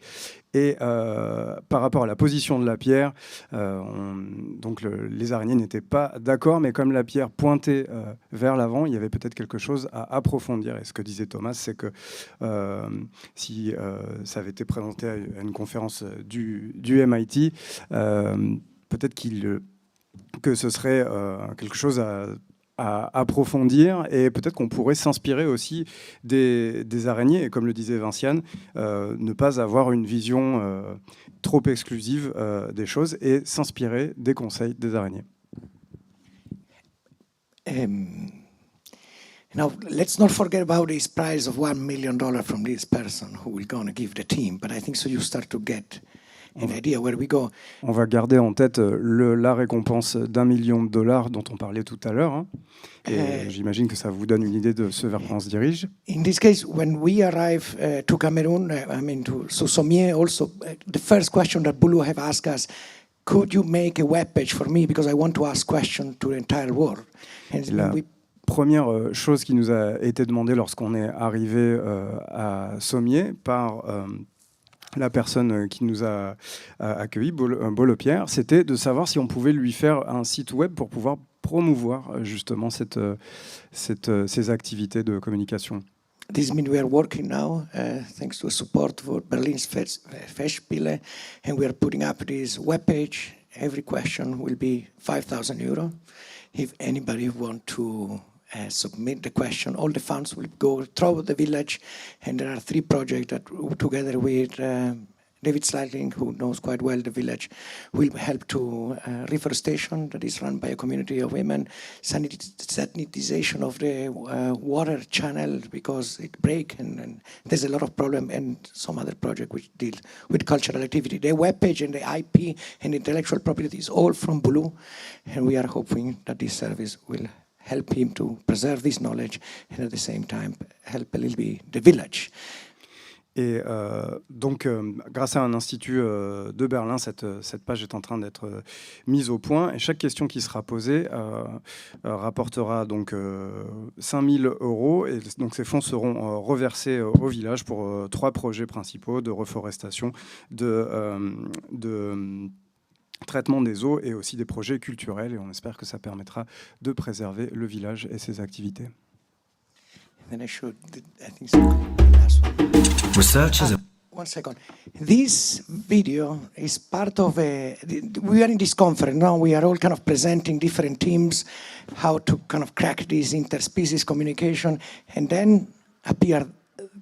Et par rapport à la position de la pierre, les araignées n'étaient pas d'accord, mais comme la pierre pointait vers l'avant, il y avait peut-être quelque chose à approfondir. Et ce que disait Thomas, c'est que si ça avait été présenté à une conférence du MIT, peut-être que ce serait quelque chose à approfondir et peut-être qu'on pourrait s'inspirer aussi des araignées et comme le disait Vinciane, ne pas avoir une vision trop exclusive des choses et s'inspirer des conseils des araignées. Now, let's not forget about this prize of $1 million from this person who will going to give the team, but I think so you start to get an idea where we go. On va garder en tête la récompense d'1 million de dollars dont on parlait tout à l'heure. Hein. Et j'imagine que ça vous donne une idée de ce vers quoi on se dirige. In this case, when we arrive to Cameroon, to Sommier also, the first question that Bulu have asked us, could you make a web page for me because I want to ask questions to the entire world. And première chose qui nous a été demandée lorsqu'on est arrivé à Sommier par la personne qui nous a accueillis, Bolopierre, c'était de savoir si on pouvait lui faire un site web pour pouvoir promouvoir justement ces activités de communication. This means we are working now, thanks to support for Berlin's Festspiele, and we are putting up this webpage. Every question will be €5,000. If anybody wants to submit the question, all the funds will go through the village, and there are 3 projects that, together with David Slightling, who knows quite well the village, will help to reforestation that is run by a community of women, sanitization of the water channel because it breaks, and there's a lot of problem, and some other project which deal with cultural activity. The webpage and the IP and intellectual property is all from Bulu, and we are hoping that this service will help him to preserve this knowledge and at the same time help a little bit the village. Et donc, grâce à un institut de Berlin, cette page est en train d'être mise au point. Et chaque question qui sera posée rapportera donc 5 000 €. Et donc, ces fonds seront reversés au village pour 3 projets principaux de reforestation, de traitement des eaux et aussi des projets culturels. Et on espère que ça permettra de préserver le village et ses activités. Then I think so. The last one. Researchers. 1 second. This video is part of we are in this conference now. We are all kind of presenting different teams, how to kind of crack this interspecies communication, and then appear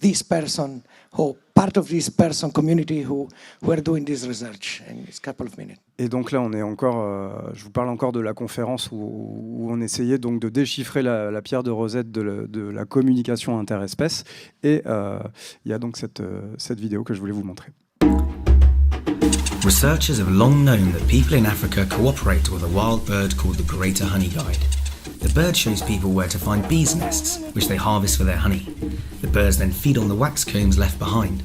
this person who part of this person community who are doing this research in this couple of minutes. Et donc là, on est encore, je vous parle encore de la conférence où on essayait donc de déchiffrer la pierre de Rosette de la communication interespèces. Et il y a donc cette vidéo que je voulais vous montrer. Researchers have long known that people in Africa cooperate with a wild bird called the Greater Honey Guide. The bird shows people where to find bees' nests, which they harvest for their honey. The birds then feed on the wax combs left behind.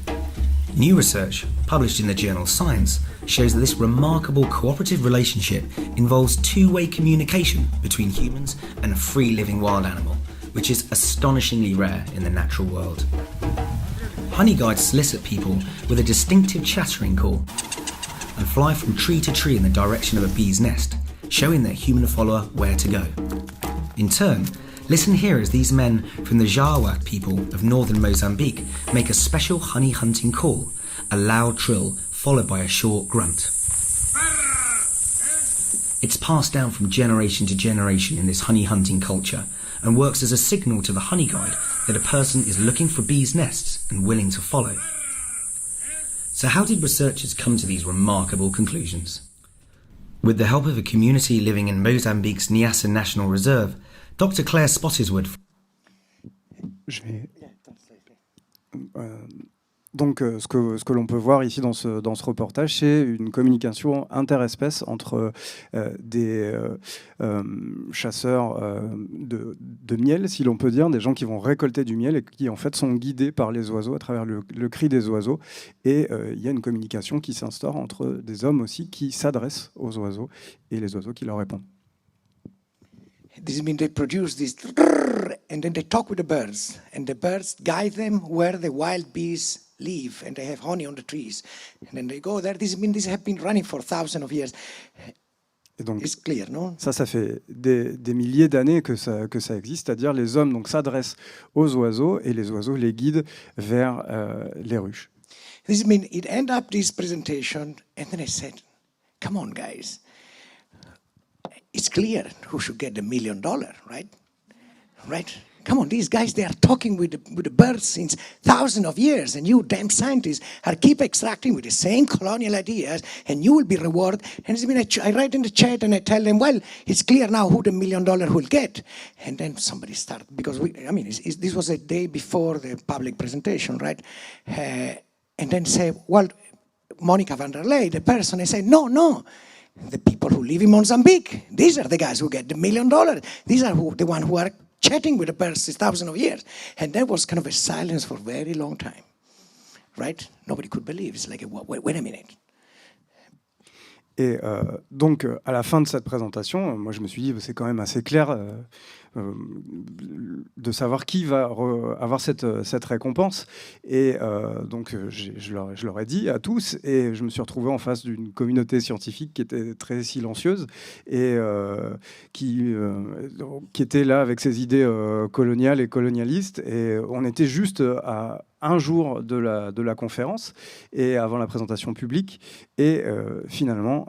New research, published in the journal Science, shows that this remarkable cooperative relationship involves two-way communication between humans and a free-living wild animal, which is astonishingly rare in the natural world. Honey guides solicit people with a distinctive chattering call and fly from tree to tree in the direction of a bee's nest, showing their human follower where to go. In turn, listen here as these men from the Jawa people of northern Mozambique make a special honey hunting call, a loud trill followed by a short grunt. It's passed down from generation to generation in this honey hunting culture and works as a signal to the honey guide that a person is looking for bees' nests and willing to follow. So how did researchers come to these remarkable conclusions? With the help of a community living in Mozambique's Niassa National Reserve, Dr. Claire Spottiswoode. Donc, ce que l'on peut voir ici dans ce reportage, c'est une communication interespèce entre des chasseurs de miel, si l'on peut dire, des gens qui vont récolter du miel et qui en fait sont guidés par les oiseaux à travers le cri des oiseaux. Et il y a une communication qui s'instaure entre des hommes aussi qui s'adressent aux oiseaux et les oiseaux qui leur répondent. This means they produce this, and then they talk with the birds, and the birds guide them where the wild bees live, and they have honey on the trees, and then they go there. This means this has been running for thousands of years. Et donc, It's clear, no? ça fait des milliers d'années que ça existe, c'est-à-dire les hommes donc s'adressent aux oiseaux et les oiseaux les guident vers les ruches. This means it ended up this presentation, and then I said, "Come on, guys. It's clear who should get the $1 million, right? Right? Come on, these guys, they are talking with the birds since thousands of years, and you damn scientists are keep extracting with the same colonial ideas, and you will be rewarded." And I write in the chat and I tell them, well, it's clear now who the $1 million will get. And then somebody started, because this was a day before the public presentation, right? And then say, well, Monica van der Leyen, the person, I said, no. The people who live in Mozambique, these are the guys who get the $1 million. These are the ones who are chatting with the birds since thousands of years. And there was kind of a silence for a very long time, right? Nobody could believe. It's like, wait a minute. Et donc, à la fin de cette présentation, moi je me suis dit, c'est quand même assez clair de savoir qui va avoir cette récompense. Et donc, je leur ai dit à tous, et je me suis retrouvé en face d'une communauté scientifique qui était très silencieuse et qui était là avec ses idées coloniales et colonialistes. Et on était juste à un jour de la conférence et avant la présentation publique. Et finalement,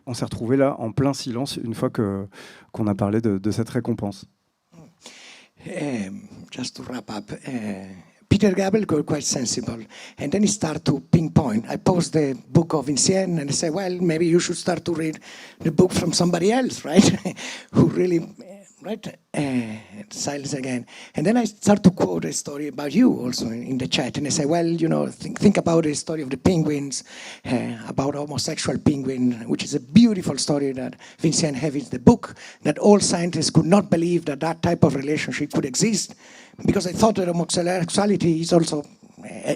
on s'est retrouvé là en plein silence une fois qu'on a parlé de cette récompense. Just to wrap up, Peter Gabriel got quite sensible, and then he started to pinpoint. I posed the book of Vinciane, and I said, well, maybe you should start to read the book from somebody else, right? Who really, right? Silence again. And then I start to quote a story about you also in the chat, and I say, well, think about the story of the penguins, about homosexual penguin, which is a beautiful story that Vinciane has in the book, that all scientists could not believe that type of relationship could exist, because I thought that homosexuality is also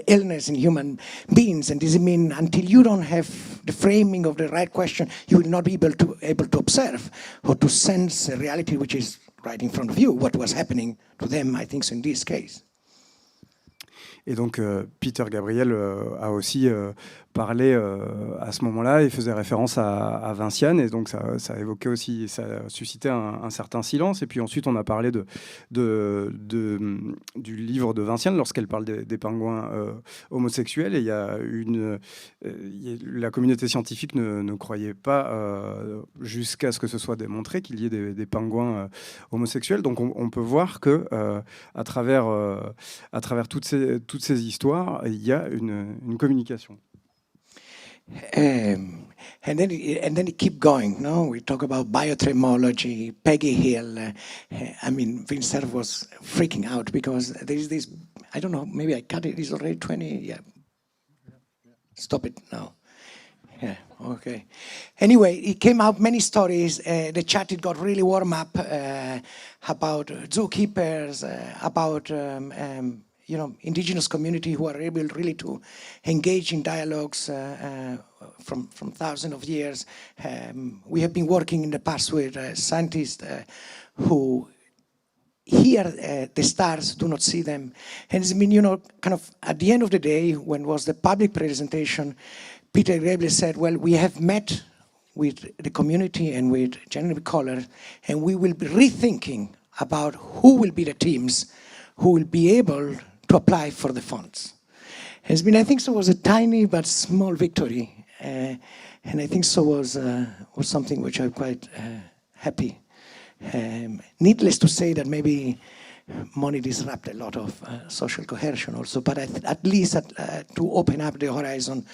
illness in human beings, and does it mean until you don't have the framing of the right question, you will not be able to observe or to sense a reality which is right in front of you, what was happening to them, I think, so in this case. Et donc, Peter Gabriel a aussi parlé à ce moment-là. Il faisait référence à Vinciane, et donc ça évoquait aussi, ça a suscité un certain silence. Et puis ensuite, on a parlé du livre de Vinciane lorsqu'elle parle des pingouins homosexuels. Et la communauté scientifique ne croyait pas, jusqu'à ce que ce soit démontré, qu'il y ait des pingouins homosexuels. Donc, on peut voir que à travers toutes ces histoires, il y a une communication. And then it keep going. No, we talk about biothermology, Peggy Hill. Vince Cerf was freaking out because there is this. I don't know. Maybe I cut it. It's already 20. Yeah. Stop it now. Yeah. Okay. Anyway, it came out many stories. The chat it got really warm up about zookeepers, about. Indigenous community who are able really to engage in dialogues from thousands of years. We have been working in the past with scientists who hear the stars, do not see them. And it's been, kind of at the end of the day, when was the public presentation, Peter Grable said, well, we have met with the community and with Genevieve Kohler, and we will be rethinking about who will be the teams who will be able to apply for the funds. It's been, I think, so was a tiny but small victory, and I think so was something which I'm quite happy. Needless to say that maybe money disrupt a lot of social cohesion also, but at least to open up the horizon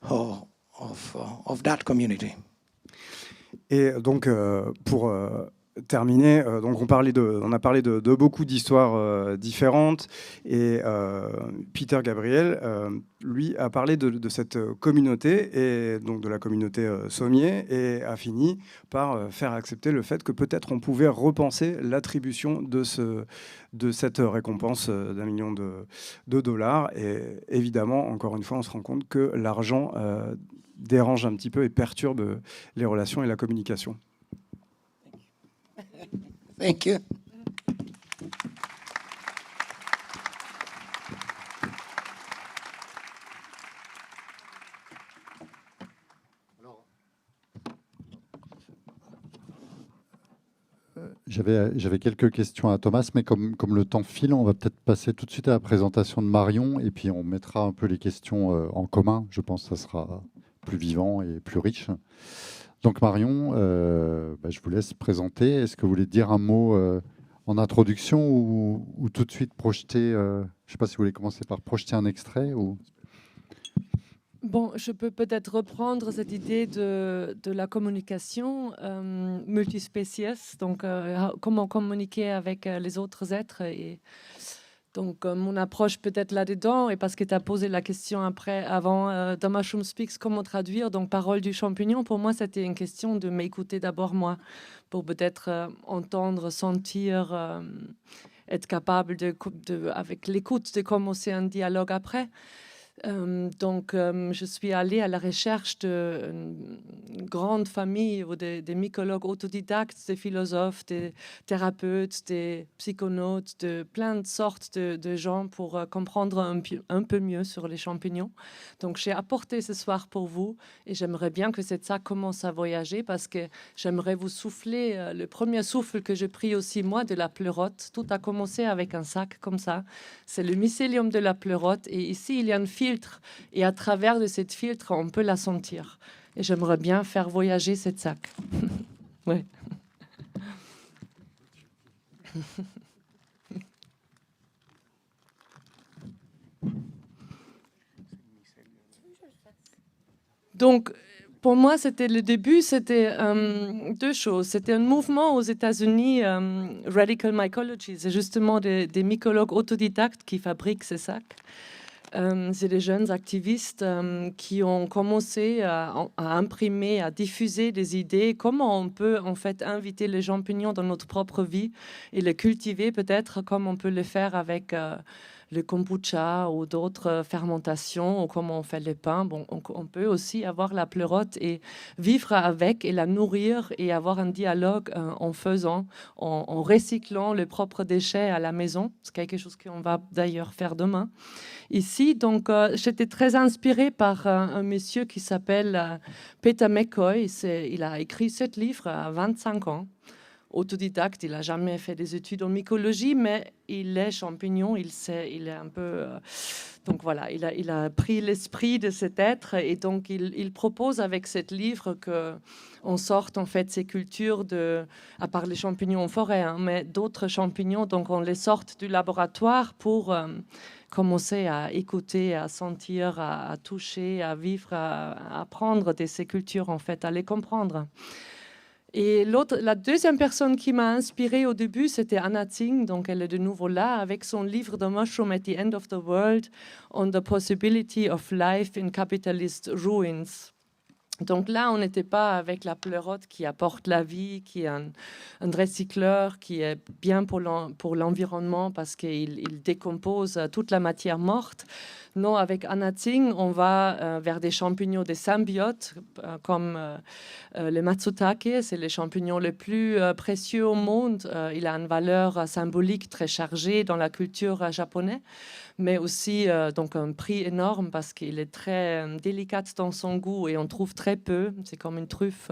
of that community. Et donc, pour terminer, donc on a parlé de beaucoup d'histoires différentes, et Peter Gabriel, lui, a parlé de cette communauté, et donc de la communauté sommier, et a fini par faire accepter le fait que peut-être on pouvait repenser l'attribution de cette récompense d'1 million de dollars. Et évidemment, encore une fois, on se rend compte que l'argent dérange un petit peu et perturbe les relations et la communication. Thank you. J'avais quelques questions à Thomas, mais comme le temps file, on va peut-être passer tout de suite à la présentation de Marion, et puis on mettra un peu les questions en commun. Je pense que ça sera plus vivant et plus riche. Donc Marion, je vous laisse présenter. Est-ce que vous voulez dire un mot en introduction ou tout de suite projeter, je ne sais pas si vous voulez commencer par projeter un extrait ou... Bon, je peux peut-être reprendre cette idée de la communication multispécies, donc comment communiquer avec les autres êtres. Et donc mon approche peut-être là-dedans, et parce que tu as posé la question avant dans Mushroom Speaks, comment traduire, donc parole du champignon, pour moi c'était une question de m'écouter d'abord moi, pour peut-être entendre, sentir, être capable avec l'écoute de commencer un dialogue après. Donc, je suis allée à la recherche d'une grande famille des mycologues autodidactes, des philosophes, des thérapeutes, des psychonautes, de plein de sortes de gens pour comprendre un peu mieux sur les champignons. Donc, j'ai apporté ce soir pour vous, et j'aimerais bien que cette sac commence à voyager, parce que j'aimerais vous souffler le premier souffle que j'ai pris aussi moi de la pleurote. Tout a commencé avec un sac comme ça. C'est le mycélium de la pleurote, et ici il y a une filtre, et à travers de cette filtre on peut la sentir, et j'aimerais bien faire voyager cette sac. Ouais. Donc pour moi, c'était le début, c'était deux choses. C'était un mouvement aux États-Unis, Radical Mycology, c'est justement des mycologues autodidactes qui fabriquent ces sacs. C'est des jeunes activistes qui ont commencé à imprimer, à diffuser des idées, comment on peut en fait inviter les champignons dans notre propre vie et les cultiver peut-être comme on peut le faire avec le kombucha ou d'autres fermentations, ou comment on fait le pain. Bon, on peut aussi avoir la pleurote et vivre avec et la nourrir et avoir un dialogue en faisant, en recyclant les propres déchets à la maison. C'est quelque chose qu'on va d'ailleurs faire demain. Ici, donc, j'étais très inspirée par un monsieur qui s'appelle Peter McCoy. Il a écrit 7 livres à 25 ans. Autodidacte, il n'a jamais fait des études en mycologie, mais il est champignon, il est un peu... donc voilà, il a pris l'esprit de cet être, et donc il propose avec ce livre qu'on sorte en fait ces cultures, à part les champignons en forêt, hein, mais d'autres champignons, donc on les sorte du laboratoire pour commencer à écouter, à sentir, à toucher, à vivre, à apprendre de ces cultures, en fait, à les comprendre. Et la deuxième personne qui m'a inspirée au début, c'était Anna Tsing. Donc, elle est de nouveau là avec son livre The Mushroom at the End of the World on the Possibility of Life in Capitalist Ruins. Donc là, on n'était pas avec la pleurote qui apporte la vie, qui est un recycleur, qui est bien pour l'environnement parce qu'il décompose toute la matière morte. Non, avec Anna Tsing, on va vers des champignons des symbiotes, comme le Matsutake, c'est le champignon le plus précieux au monde. Il a une valeur symbolique très chargée dans la culture japonaise, mais aussi donc un prix énorme parce qu'il est très délicat dans son goût et on trouve très peu. C'est comme une truffe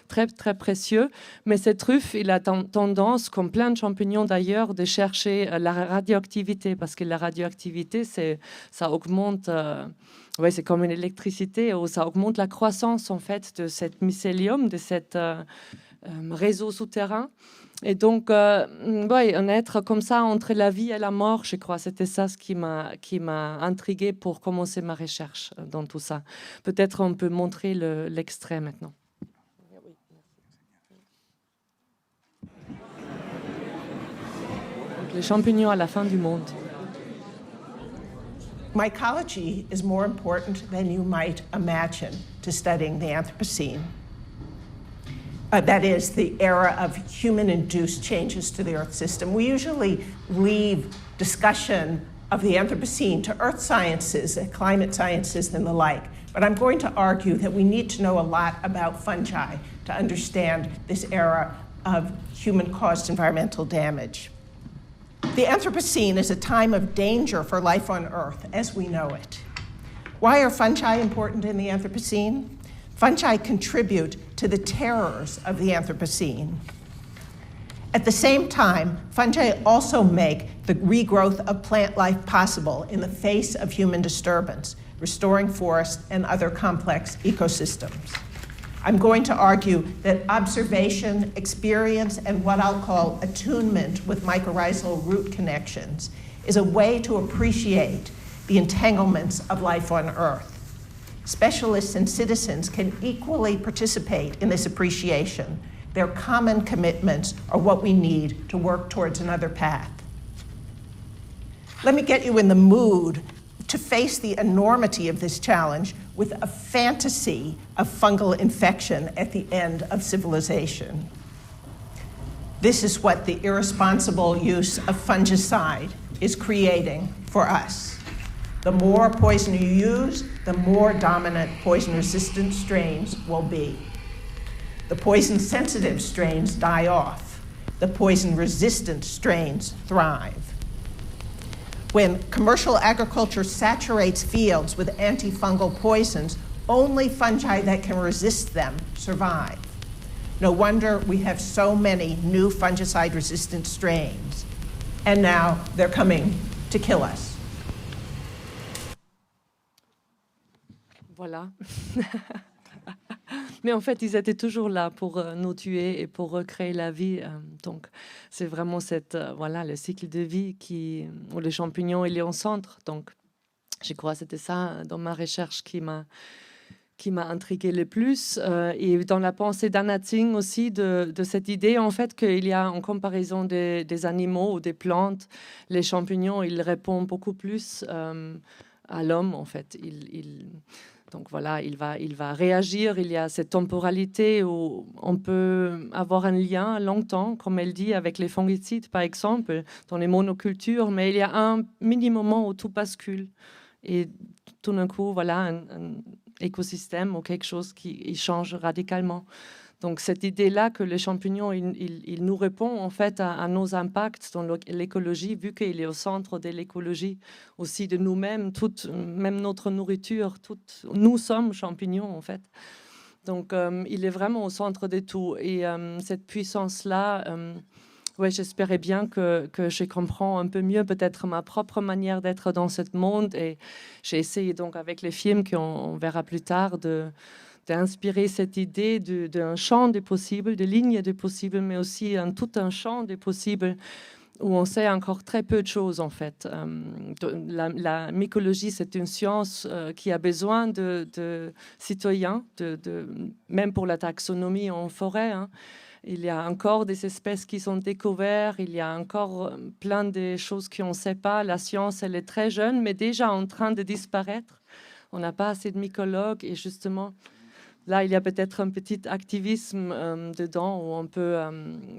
très, très précieux. Mais cette truffe, il a tendance, comme plein de champignons d'ailleurs, de chercher la radioactivité parce que la radioactivité, ça augmente... ouais, c'est comme une électricité où ça augmente la croissance en fait de cet mycélium, de cet réseau souterrain. Et donc, ouais, un être comme ça entre la vie et la mort, je crois, c'était ça ce qui m'a intriguée pour commencer ma recherche dans tout ça. Peut-être on peut montrer l'extrait maintenant. Donc, les champignons à la fin du monde. Mycology is more important than you might imagine to studying the Anthropocene. That is, the era of human-induced changes to the Earth system. We usually leave discussion of the Anthropocene to earth sciences, climate sciences, and the like. But I'm going to argue that we need to know a lot about fungi to understand this era of human-caused environmental damage. The Anthropocene is a time of danger for life on Earth as we know it. Why are fungi important in the Anthropocene? Fungi contribute to the terrors of the Anthropocene. At the same time, fungi also make the regrowth of plant life possible in the face of human disturbance, restoring forests and other complex ecosystems. I'm going to argue that observation, experience, and what I'll call attunement with mycorrhizal root connections is a way to appreciate the entanglements of life on Earth. Specialists and citizens can equally participate in this appreciation. Their common commitments are what we need to work towards another path. Let me get you in the mood to face the enormity of this challenge with a fantasy of fungal infection at the end of civilization. This is what the irresponsible use of fungicide is creating for us. The more poison you use, the more dominant poison-resistant strains will be. The poison-sensitive strains die off. The poison-resistant strains thrive. When commercial agriculture saturates fields with antifungal poisons, only fungi that can resist them survive. No wonder we have so many new fungicide-resistant strains. And now they're coming to kill us. Voilà. Mais en fait, ils étaient toujours là pour nous tuer et pour recréer la vie. Donc, c'est vraiment voilà, le cycle de vie où le champignon il est au centre. Donc, je crois que c'était ça dans ma recherche qui m'a intrigué le plus. Et dans la pensée d'Anna Tsing aussi, de cette idée, en fait, qu'il y a en comparaison des animaux ou des plantes, les champignons, ils répondent beaucoup plus à l'homme, en fait. Donc voilà, il va réagir. Il y a cette temporalité où on peut avoir un lien longtemps, comme elle dit, avec les fongicides, par exemple, dans les monocultures. Mais il y a un mini-moment où tout bascule. Et tout d'un coup, voilà, un écosystème ou quelque chose qui change radicalement. Donc cette idée-là que les champignons, il nous répond en fait à nos impacts dans l'écologie, vu qu'il est au centre de l'écologie aussi de nous-mêmes, même notre nourriture, nous sommes champignons en fait. Donc il est vraiment au centre de tout. Et cette puissance-là, ouais, j'espérais bien que je comprends un peu mieux peut-être ma propre manière d'être dans ce monde. Et j'ai essayé donc avec les films qu'on verra plus tard d'inspirer cette idée d'un champ des possibles, de lignes des possibles, mais aussi tout un champ des possibles où on sait encore très peu de choses, en fait. La mycologie, c'est une science qui a besoin de citoyens, même pour la taxonomie en forêt. Hein. Il y a encore des espèces qui sont découvertes, il y a encore plein de choses qu'on ne sait pas. La science, elle est très jeune, mais déjà en train de disparaître. On n'a pas assez de mycologues et justement... Là, il y a peut-être un petit activisme dedans où on peut,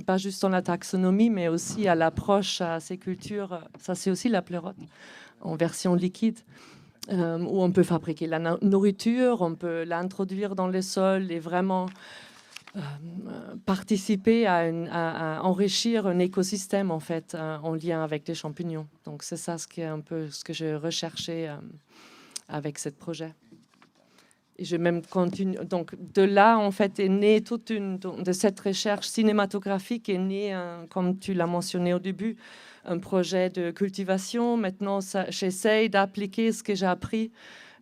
pas juste dans la taxonomie, mais aussi à l'approche à ces cultures. Ça, c'est aussi la pleurote en version liquide. où on peut fabriquer la nourriture, on peut l'introduire dans les sols et vraiment participer à enrichir un écosystème en fait en lien avec les champignons. Donc c'est ça ce qui est un peu ce que je recherchais avec ce projet. Et je même continue. Donc de là en fait est née toute de cette recherche cinématographique est née, comme tu l'as mentionné au début, un projet de cultivation. Maintenant, j'essaye d'appliquer ce que j'ai appris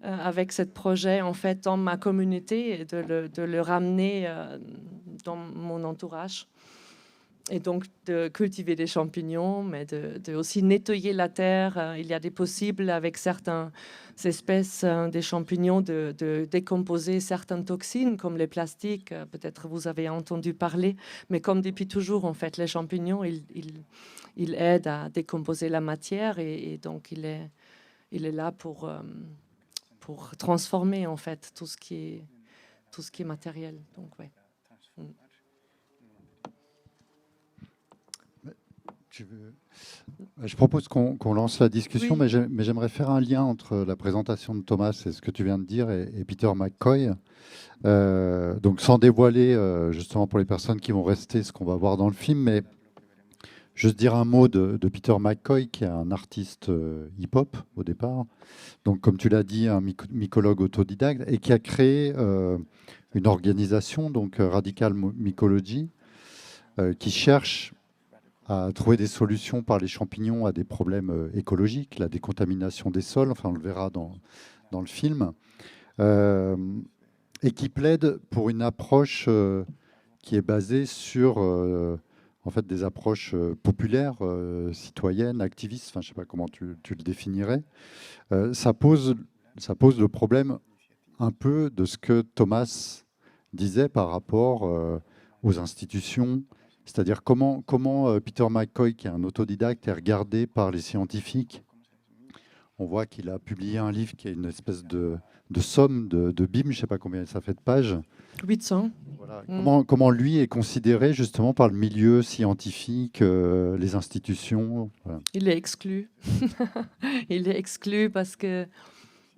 avec ce projet en fait dans ma communauté et de le ramener dans mon entourage. Et donc de cultiver des champignons, mais de aussi nettoyer la terre. Il y a des possibles avec certaines espèces des champignons de décomposer certaines toxines comme les plastiques. Peut-être vous avez entendu parler, mais comme depuis toujours en fait, les champignons ils aident à décomposer la matière et donc il est là pour transformer en fait tout ce qui est matériel. Donc ouais. Je propose qu'on lance la discussion, Oui. mais j'aimerais faire un lien entre la présentation de Thomas et ce que tu viens de dire et Peter McCoy. Donc sans dévoiler justement pour les personnes qui vont rester ce qu'on va voir dans le film, mais juste dire un mot de Peter McCoy, qui est un artiste hip-hop au départ. Donc comme tu l'as dit, un mycologue autodidacte et qui a créé une organisation, donc Radical Mycology, qui cherche à trouver des solutions par les champignons à des problèmes écologiques, la décontamination des sols, enfin on le verra dans le film, et qui plaide pour une approche qui est basée sur en fait des approches populaires, citoyennes, activistes, enfin je ne sais pas comment tu le définirais. Ça pose le problème un peu de ce que Thomas disait par rapport aux institutions. C'est-à-dire comment Peter McCoy, qui est un autodidacte, est regardé par les scientifiques. On voit qu'il a publié un livre qui est une espèce de somme de Bible, je ne sais pas combien ça fait de pages. 800. Voilà. Comment lui est considéré justement par le milieu scientifique, les institutions. Voilà. Il est exclu. Il est exclu parce que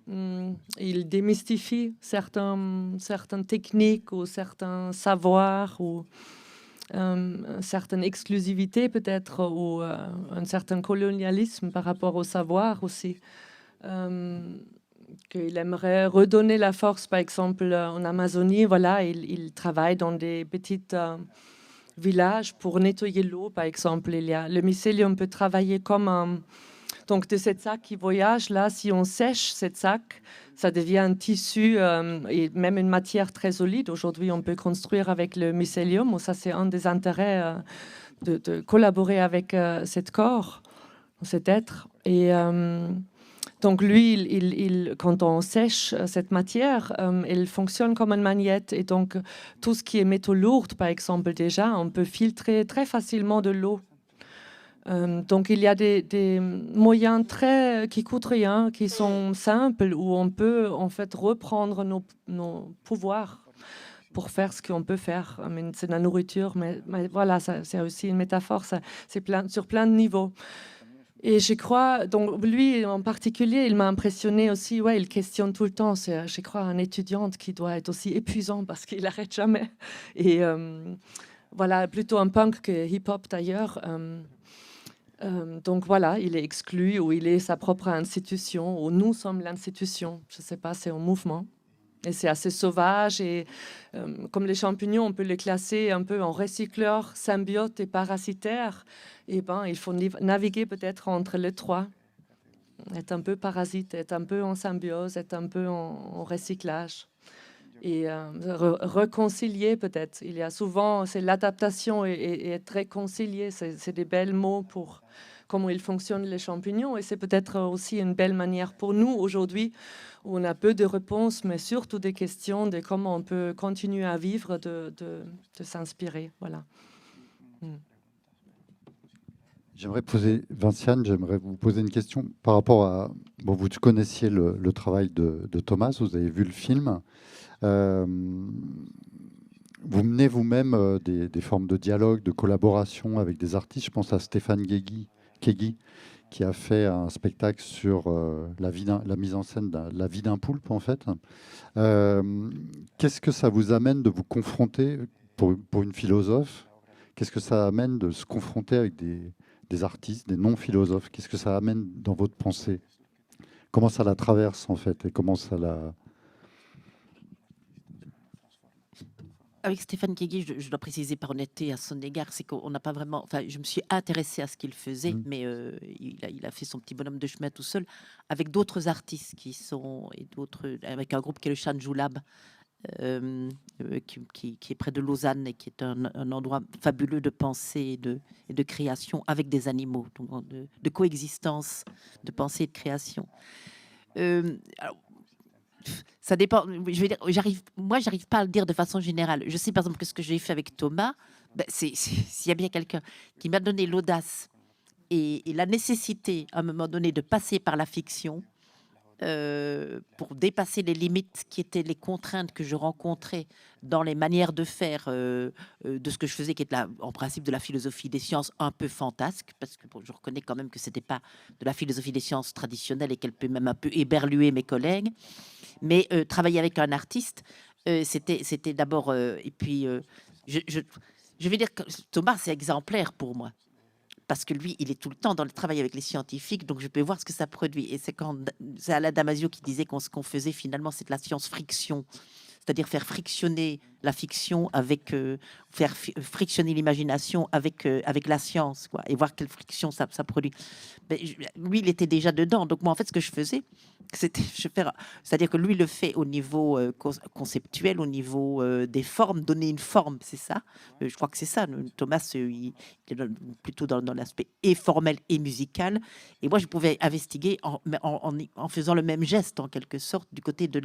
il démystifie certaines techniques ou certains savoirs ou certaine exclusivité peut-être ou un certain colonialisme par rapport au savoir aussi. Qu'il aimerait redonner la force, par exemple en Amazonie, voilà, il travaille dans des petits villages pour nettoyer l'eau, par exemple. Le mycélium peut travailler comme un... Donc de cette sac qui voyage, là, si on sèche cette sac, ça devient un tissu et même une matière très solide. Aujourd'hui, on peut construire avec le mycélium. Ça, c'est un des intérêts de collaborer avec cet corps, cet être. Et donc lui, quand on sèche cette matière, elle fonctionne comme une magnète. Et donc tout ce qui est métaux lourds, par exemple, déjà, on peut filtrer très facilement de l'eau. Donc il y a des moyens qui coûtent rien, qui sont simples, où on peut en fait reprendre nos pouvoirs pour faire ce qu'on peut faire. C'est la nourriture, mais voilà, c'est aussi une métaphore, c'est sur plein de niveaux. Et je crois, donc lui en particulier, il m'a impressionné aussi. Ouais, il questionne tout le temps. C'est, je crois, un étudiant qui doit être aussi épuisant parce qu'il n'arrête jamais. Et voilà, plutôt un punk que hip-hop d'ailleurs. Donc voilà, il est exclu ou il est sa propre institution ou nous sommes l'institution. Je ne sais pas, c'est un mouvement. Et c'est assez sauvage et comme les champignons, on peut les classer un peu en recycleurs, symbiotes et parasitaires. Et ben, il faut naviguer peut-être entre les trois. Être un peu parasite, être un peu en symbiose, être un peu en recyclage. Et réconcilier peut-être. Il y a souvent, c'est l'adaptation et être réconcilié. C'est des belles mots pour comment ils fonctionnent les champignons. Et c'est peut-être aussi une belle manière pour nous aujourd'hui, où on a peu de réponses, mais surtout des questions de comment on peut continuer à vivre, de s'inspirer. Voilà. Vinciane, j'aimerais vous poser une question par rapport à... Bon, vous connaissiez le travail de Thomas, vous avez vu le film. Vous menez vous-même des formes de dialogue, de collaboration avec des artistes. Je pense à Stéphane Keguy, qui a fait un spectacle sur la mise en scène de la vie d'un poulpe, en fait. Qu'est-ce que ça vous amène de vous confronter, pour une philosophe, qu'est-ce que ça amène de se confronter avec des artistes, des non-philosophes? Qu'est-ce que ça amène dans votre pensée? Comment ça la traverse, en fait, et comment ça la... Avec Stéphane Guéguy, je dois préciser par honnêteté à son égard, c'est qu'on n'a pas vraiment... Enfin, je me suis intéressée à ce qu'il faisait, mais il a fait son petit bonhomme de chemin tout seul, avec d'autres artistes qui sont... et d'autres, avec un groupe qui est le Shanju Lab, qui est près de Lausanne et qui est un endroit fabuleux de pensée et de création avec des animaux, donc de coexistence, de pensée et de création. Alors, ça dépend. Je vais dire, j'arrive pas à le dire de façon générale. Je sais par exemple que ce que j'ai fait avec Thomas, s'il y a bien quelqu'un qui m'a donné l'audace et la nécessité à un moment donné de passer par la fiction pour dépasser les limites qui étaient les contraintes que je rencontrais dans les manières de faire de ce que je faisais, qui est en principe de la philosophie des sciences un peu fantasque, parce que bon, je reconnais quand même que c'était pas de la philosophie des sciences traditionnelle et qu'elle peut même un peu éberluer mes collègues. Mais travailler avec un artiste, c'était d'abord... et puis, je vais dire que Thomas, c'est exemplaire pour moi. Parce que lui, il est tout le temps dans le travail avec les scientifiques, donc je peux voir ce que ça produit. Et c'est Alain Damasio qui disait ce qu'on faisait finalement, c'est de la science-friction. C'est-à-dire faire frictionner la fiction avec... faire frictionner l'imagination avec la science, quoi, et voir quelle friction ça produit. Lui, il était déjà dedans. Donc moi, en fait, ce que je faisais, c'est-à-dire que lui le fait au niveau conceptuel, au niveau des formes, donner une forme, c'est ça. Je crois que c'est ça. Thomas, il est plutôt dans l'aspect et formel et musical. Et moi, je pouvais investiguer en faisant le même geste, en quelque sorte, du côté de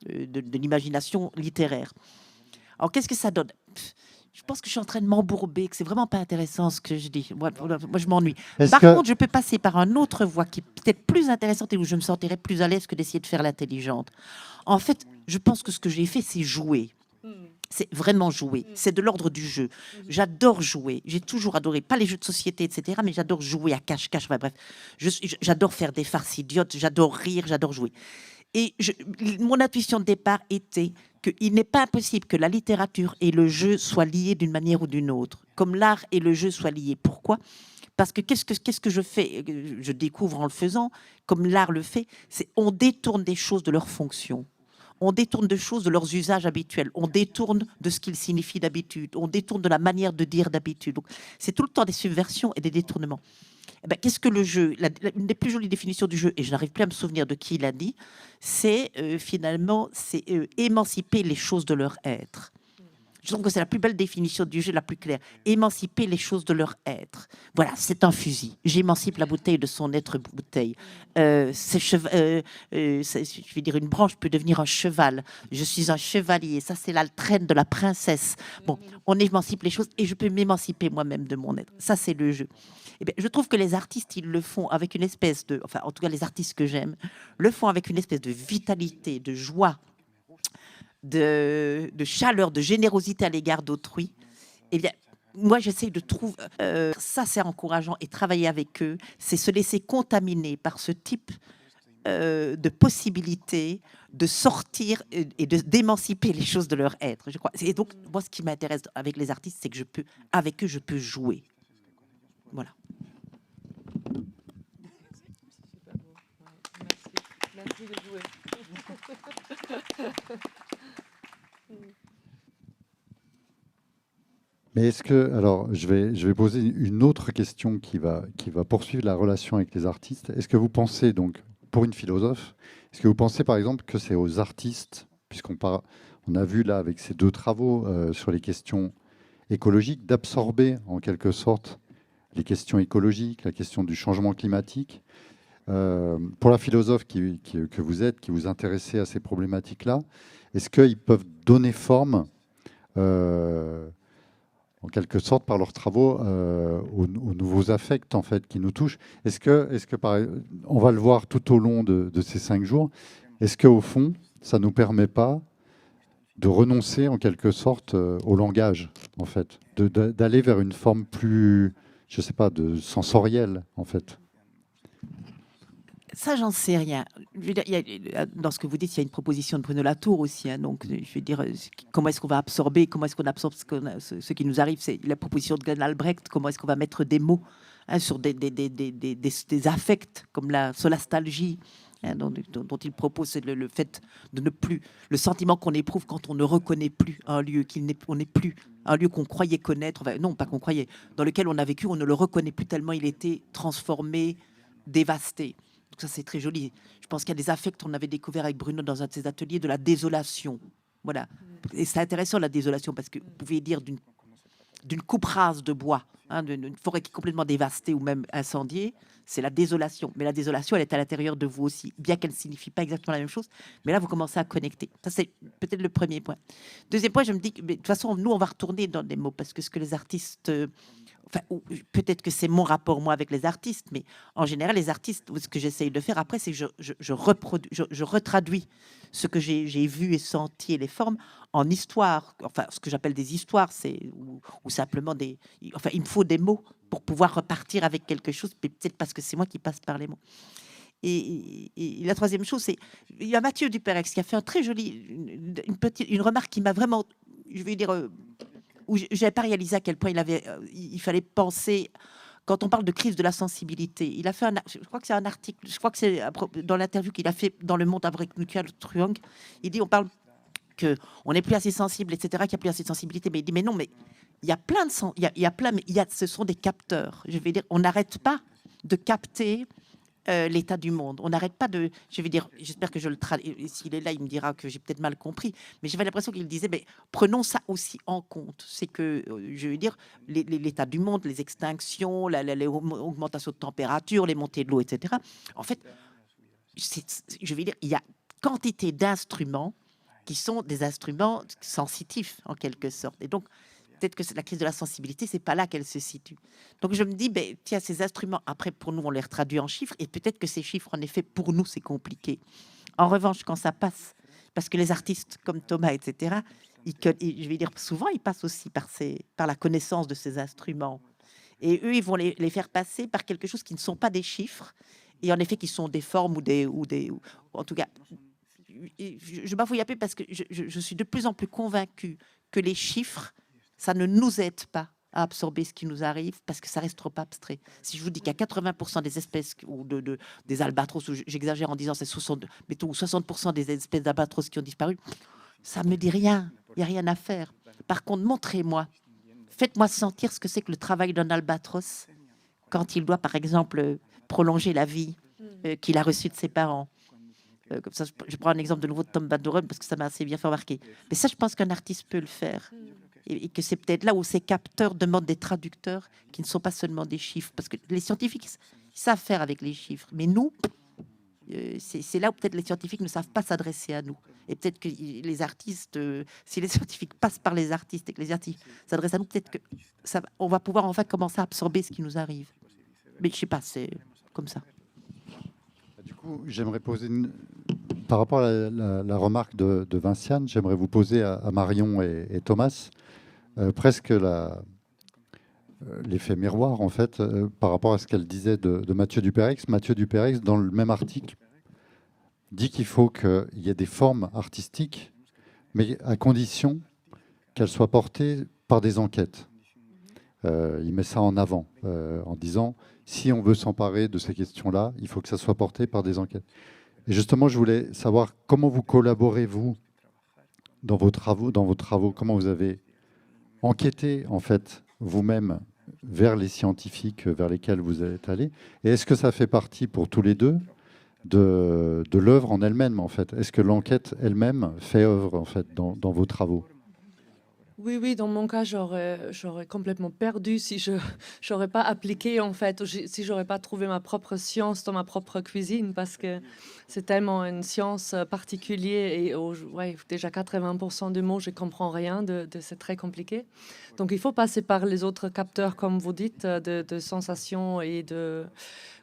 l'imagination littéraire. Alors, qu'est-ce que ça donne? Je pense que je suis en train de m'embourber, que c'est vraiment pas intéressant ce que je dis. Moi je m'ennuie. Par contre, je peux passer par une autre voie qui est peut-être plus intéressante et où je me sentirais plus à l'aise que d'essayer de faire l'intelligente. En fait, je pense que ce que j'ai fait, c'est jouer. C'est vraiment jouer. C'est de l'ordre du jeu. J'adore jouer. J'ai toujours adoré, pas les jeux de société, etc., mais j'adore jouer à cache-cache. Enfin, bref, j'adore faire des farces idiotes, j'adore rire, j'adore jouer. Et mon intuition de départ était qu'il n'est pas impossible que la littérature et le jeu soient liés d'une manière ou d'une autre, comme l'art et le jeu soient liés. Pourquoi ? Parce que qu'est-ce que je fais ? Je découvre en le faisant, comme l'art le fait, c'est on détourne des choses de leur fonction. On détourne de choses de leurs usages habituels. On détourne de ce qu'ils signifient d'habitude. On détourne de la manière de dire d'habitude. Donc, c'est tout le temps des subversions et des détournements. Eh ben, qu'est-ce que le jeu ? Une des plus jolies définitions du jeu, et je n'arrive plus à me souvenir de qui l'a dit, c'est finalement émanciper les choses de leur être. Je trouve que c'est la plus belle définition du jeu, la plus claire. Émanciper les choses de leur être. Voilà, c'est un fusil. J'émancipe la bouteille de son être bouteille. Je vais dire, une branche peut devenir un cheval. Je suis un chevalier. Ça, c'est la traîne de la princesse. Bon, on émancipe les choses et je peux m'émanciper moi-même de mon être. Ça, c'est le jeu. Eh bien, je trouve que les artistes, ils le font avec une espèce de... Enfin, en tout cas, les artistes que j'aime, le font avec une espèce de vitalité, de joie, de chaleur, de générosité à l'égard d'autrui. Eh bien, moi, j'essaie de trouver... ça, c'est encourageant. Et travailler avec eux, c'est se laisser contaminer par ce type de possibilités de sortir et d'émanciper les choses de leur être, je crois. Et donc, moi, ce qui m'intéresse avec les artistes, c'est que avec eux, je peux jouer. Voilà. Merci de jouer. Mais est-ce que, alors, je vais poser une autre question qui va poursuivre la relation avec les artistes. Est-ce que vous pensez, donc, pour une philosophe, est-ce que vous pensez, par exemple, que c'est aux artistes, puisqu'on a vu là, avec ces deux travaux sur les questions écologiques, d'absorber, en quelque sorte, les questions écologiques, la question du changement climatique. Pour la philosophe que vous êtes, qui vous intéressez à ces problématiques-là, est-ce qu'ils peuvent donner forme, en quelque sorte, par leurs travaux, aux nouveaux affects en fait, qui nous touchent? Est-ce que on va le voir tout au long de ces 5 jours, est-ce qu'au fond, ça ne nous permet pas de renoncer en quelque sorte au langage, en fait, d'aller vers une forme plus, je sais pas, de sensorielle, en fait? Ça, j'en sais rien. Je veux dire, dans ce que vous dites, il y a une proposition de Bruno Latour aussi. Hein, donc, je veux dire, comment est-ce qu'on va absorber, comment est-ce qu'on absorbe ce qui nous arrive. C'est la proposition de Glenn Albrecht, comment est-ce qu'on va mettre des mots sur des affects, comme la solastalgie, dont il propose, c'est le fait de ne plus, le sentiment qu'on éprouve quand on ne reconnaît plus un lieu, on n'est plus un lieu qu'on croyait connaître, enfin, non, pas qu'on croyait, dans lequel on a vécu, on ne le reconnaît plus tellement il était transformé, dévasté. Donc ça, c'est très joli. Je pense qu'il y a des affects qu'on avait découvert avec Bruno dans un de ses ateliers, de la désolation. Voilà. Et c'est intéressant, la désolation, parce que vous pouvez dire d'une coupe rase de bois, d'une forêt qui est complètement dévastée ou même incendiée, c'est la désolation. Mais la désolation, elle est à l'intérieur de vous aussi, bien qu'elle ne signifie pas exactement la même chose. Mais là, vous commencez à connecter. Ça, c'est peut-être le premier point. Deuxième point, je me dis que de toute façon, nous, on va retourner dans des mots, parce que ce que les artistes... Enfin, peut-être que c'est mon rapport, moi, avec les artistes, mais en général, les artistes, ce que j'essaye de faire après, c'est que je retraduis ce que j'ai vu et senti et les formes en histoire. Enfin, ce que j'appelle des histoires, c'est ou simplement des... Enfin, il me faut des mots pour pouvoir repartir avec quelque chose, mais peut-être parce que c'est moi qui passe par les mots. Et la troisième chose, c'est... Il y a Mathieu Duperex qui a fait un très joli... Une remarque qui m'a vraiment... Je vais dire... où je n'avais pas réalisé à quel point il fallait penser, quand on parle de crise de la sensibilité, il a fait je crois que c'est un article, je crois que c'est dans l'interview qu'il a fait dans Le Monde avec Nukia Truong, il dit, on parle qu'on n'est plus assez sensible, etc., qu'il n'y a plus assez de sensibilité, mais il dit, mais non, mais il y a plein de ce sont des capteurs, je vais dire, on n'arrête pas de capter l'état du monde. On n'arrête pas de... Je vais dire, j'espère que je le traduis. S'il est là, il me dira que j'ai peut-être mal compris. Mais j'avais l'impression qu'il disait, mais prenons ça aussi en compte. C'est que, je veux dire, l'état du monde, les extinctions, l'augmentation de température, les montées de l'eau, etc. En fait, je veux dire, il y a quantité d'instruments qui sont des instruments sensitifs, en quelque sorte. Et donc, peut-être que la crise de la sensibilité, c'est pas là qu'elle se situe. Donc je me dis, ben, tiens, ces instruments, après pour nous, on les retraduit en chiffres, et peut-être que ces chiffres, en effet, pour nous, c'est compliqué. En revanche, quand ça passe, parce que les artistes comme Thomas, etc., je vais dire souvent, ils passent aussi par la connaissance de ces instruments. Et eux, ils vont les faire passer par quelque chose qui ne sont pas des chiffres, et en effet, qui sont des formes ou en tout cas, je bafouille un peu parce que je suis de plus en plus convaincue que les chiffres, ça ne nous aide pas à absorber ce qui nous arrive parce que ça reste trop abstrait. Si je vous dis qu'il y a 80% des espèces ou des albatros, ou j'exagère en disant c'est 60% des espèces d'albatros qui ont disparu, ça me dit rien. Il n'y a rien à faire. Par contre, montrez-moi, faites-moi sentir ce que c'est que le travail d'un albatros quand il doit, par exemple, prolonger la vie qu'il a reçue de ses parents. Comme ça, je prends un exemple de nouveau de Tom Van Doren parce que ça m'a assez bien fait remarquer. Mais ça, je pense qu'un artiste peut le faire. Et que c'est peut-être là où ces capteurs demandent des traducteurs qui ne sont pas seulement des chiffres. Parce que les scientifiques, ils savent faire avec les chiffres. Mais nous, c'est là où peut-être les scientifiques ne savent pas s'adresser à nous. Et peut-être que les artistes, si les scientifiques passent par les artistes et que les artistes s'adressent à nous, peut-être que on va pouvoir enfin commencer à absorber ce qui nous arrive. Mais je ne sais pas, c'est comme ça. Du coup, j'aimerais poser par rapport à la remarque de Vinciane, j'aimerais vous poser à Marion et Thomas presque l'effet miroir, en fait, par rapport à ce qu'elle disait de Mathieu Duperex. Mathieu Duperex, dans le même article, dit qu'il faut qu'il y ait des formes artistiques, mais à condition qu'elles soient portées par des enquêtes. Il met ça en avant, en disant, si on veut s'emparer de ces questions-là, il faut que ça soit porté par des enquêtes. Et justement, je voulais savoir comment vous collaborez, vous, dans vos travaux, comment vous avez enquêté, en fait, vous-même, vers les scientifiques vers lesquels vous êtes allés. Et est-ce que ça fait partie, pour tous les deux, de l'œuvre en elle-même, en fait? Est-ce que l'enquête elle-même fait œuvre, en fait, dans vos travaux? Oui, dans mon cas, j'aurais complètement perdu si je n'aurais pas appliqué, en fait, si j'aurais pas trouvé ma propre science dans ma propre cuisine, parce que c'est tellement une science particulière et déjà 80% des mots, je ne comprends rien, c'est très compliqué. Donc, il faut passer par les autres capteurs, comme vous dites, de sensations et de...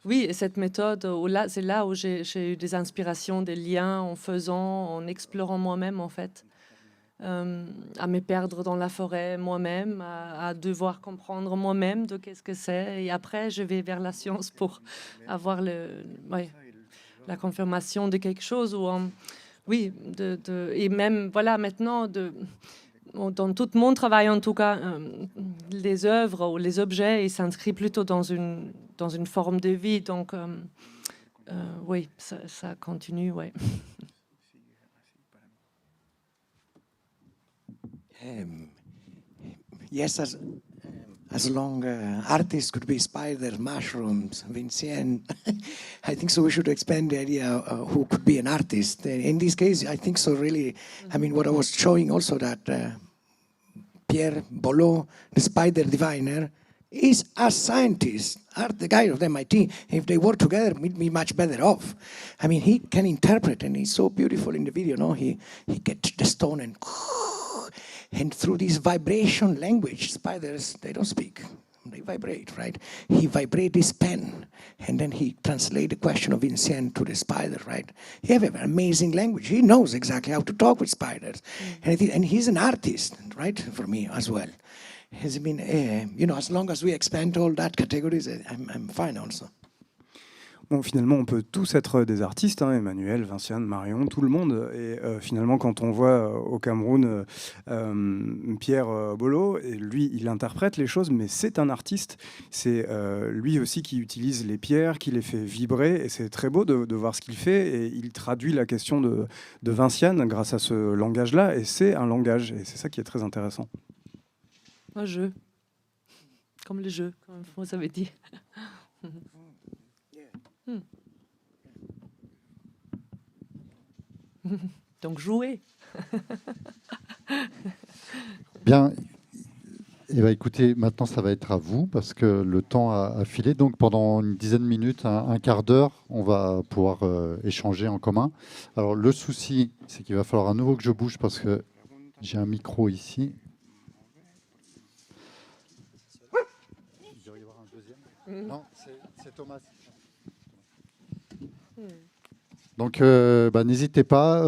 Oui, et cette méthode, c'est là où j'ai eu des inspirations, des liens en faisant, en explorant moi-même, en fait. À me perdre dans la forêt moi-même, à devoir comprendre moi-même de qu'est-ce que c'est. Et après, je vais vers la science pour avoir la confirmation de quelque chose. Ou, oui, et même, voilà, maintenant, dans tout mon travail, en tout cas, les œuvres ou les objets, ils s'inscrivent plutôt dans une forme de vie. Donc, oui, ça continue, oui. Yes, as long artists could be spiders, mushrooms, Vinciane. I think so. We should expand the idea who could be an artist. In this case, I think so. Really, I mean, what I was showing also that Pierre Boulot, the spider diviner, is a scientist, the guy of the MIT. If they work together, we'd be much better off. I mean, he can interpret, and he's so beautiful in the video. No, he gets the stone and through this vibration language, spiders, they don't speak, they vibrate, right? He vibrates his pen, and then he translates the question of Vinciane to the spider, right? He has an amazing language. He knows exactly how to talk with spiders. And he's an artist, right, for me as well. Has been, as long as we expand all that categories, I'm fine also. Bon, finalement, on peut tous être des artistes, hein, Emmanuel, Vinciane, Marion, tout le monde. Et finalement, quand on voit au Cameroun Pierre Boulot, et lui, il interprète les choses, mais c'est un artiste. C'est lui aussi qui utilise les pierres, qui les fait vibrer. Et c'est très beau de voir ce qu'il fait. Et il traduit la question de Vinciane grâce à ce langage-là. Et c'est un langage. Et c'est ça qui est très intéressant. Un jeu. Comme le jeu, comme vous avez dit. Donc jouer. Bien. Eh bien, écoutez, maintenant ça va être à vous parce que le temps a filé. Donc pendant une dizaine de minutes, un quart d'heure, on va pouvoir échanger en commun. Alors le souci, c'est qu'il va falloir à nouveau que je bouge parce que j'ai un micro ici. Il doit y avoir un deuxième. Non, c'est Thomas. Donc, n'hésitez pas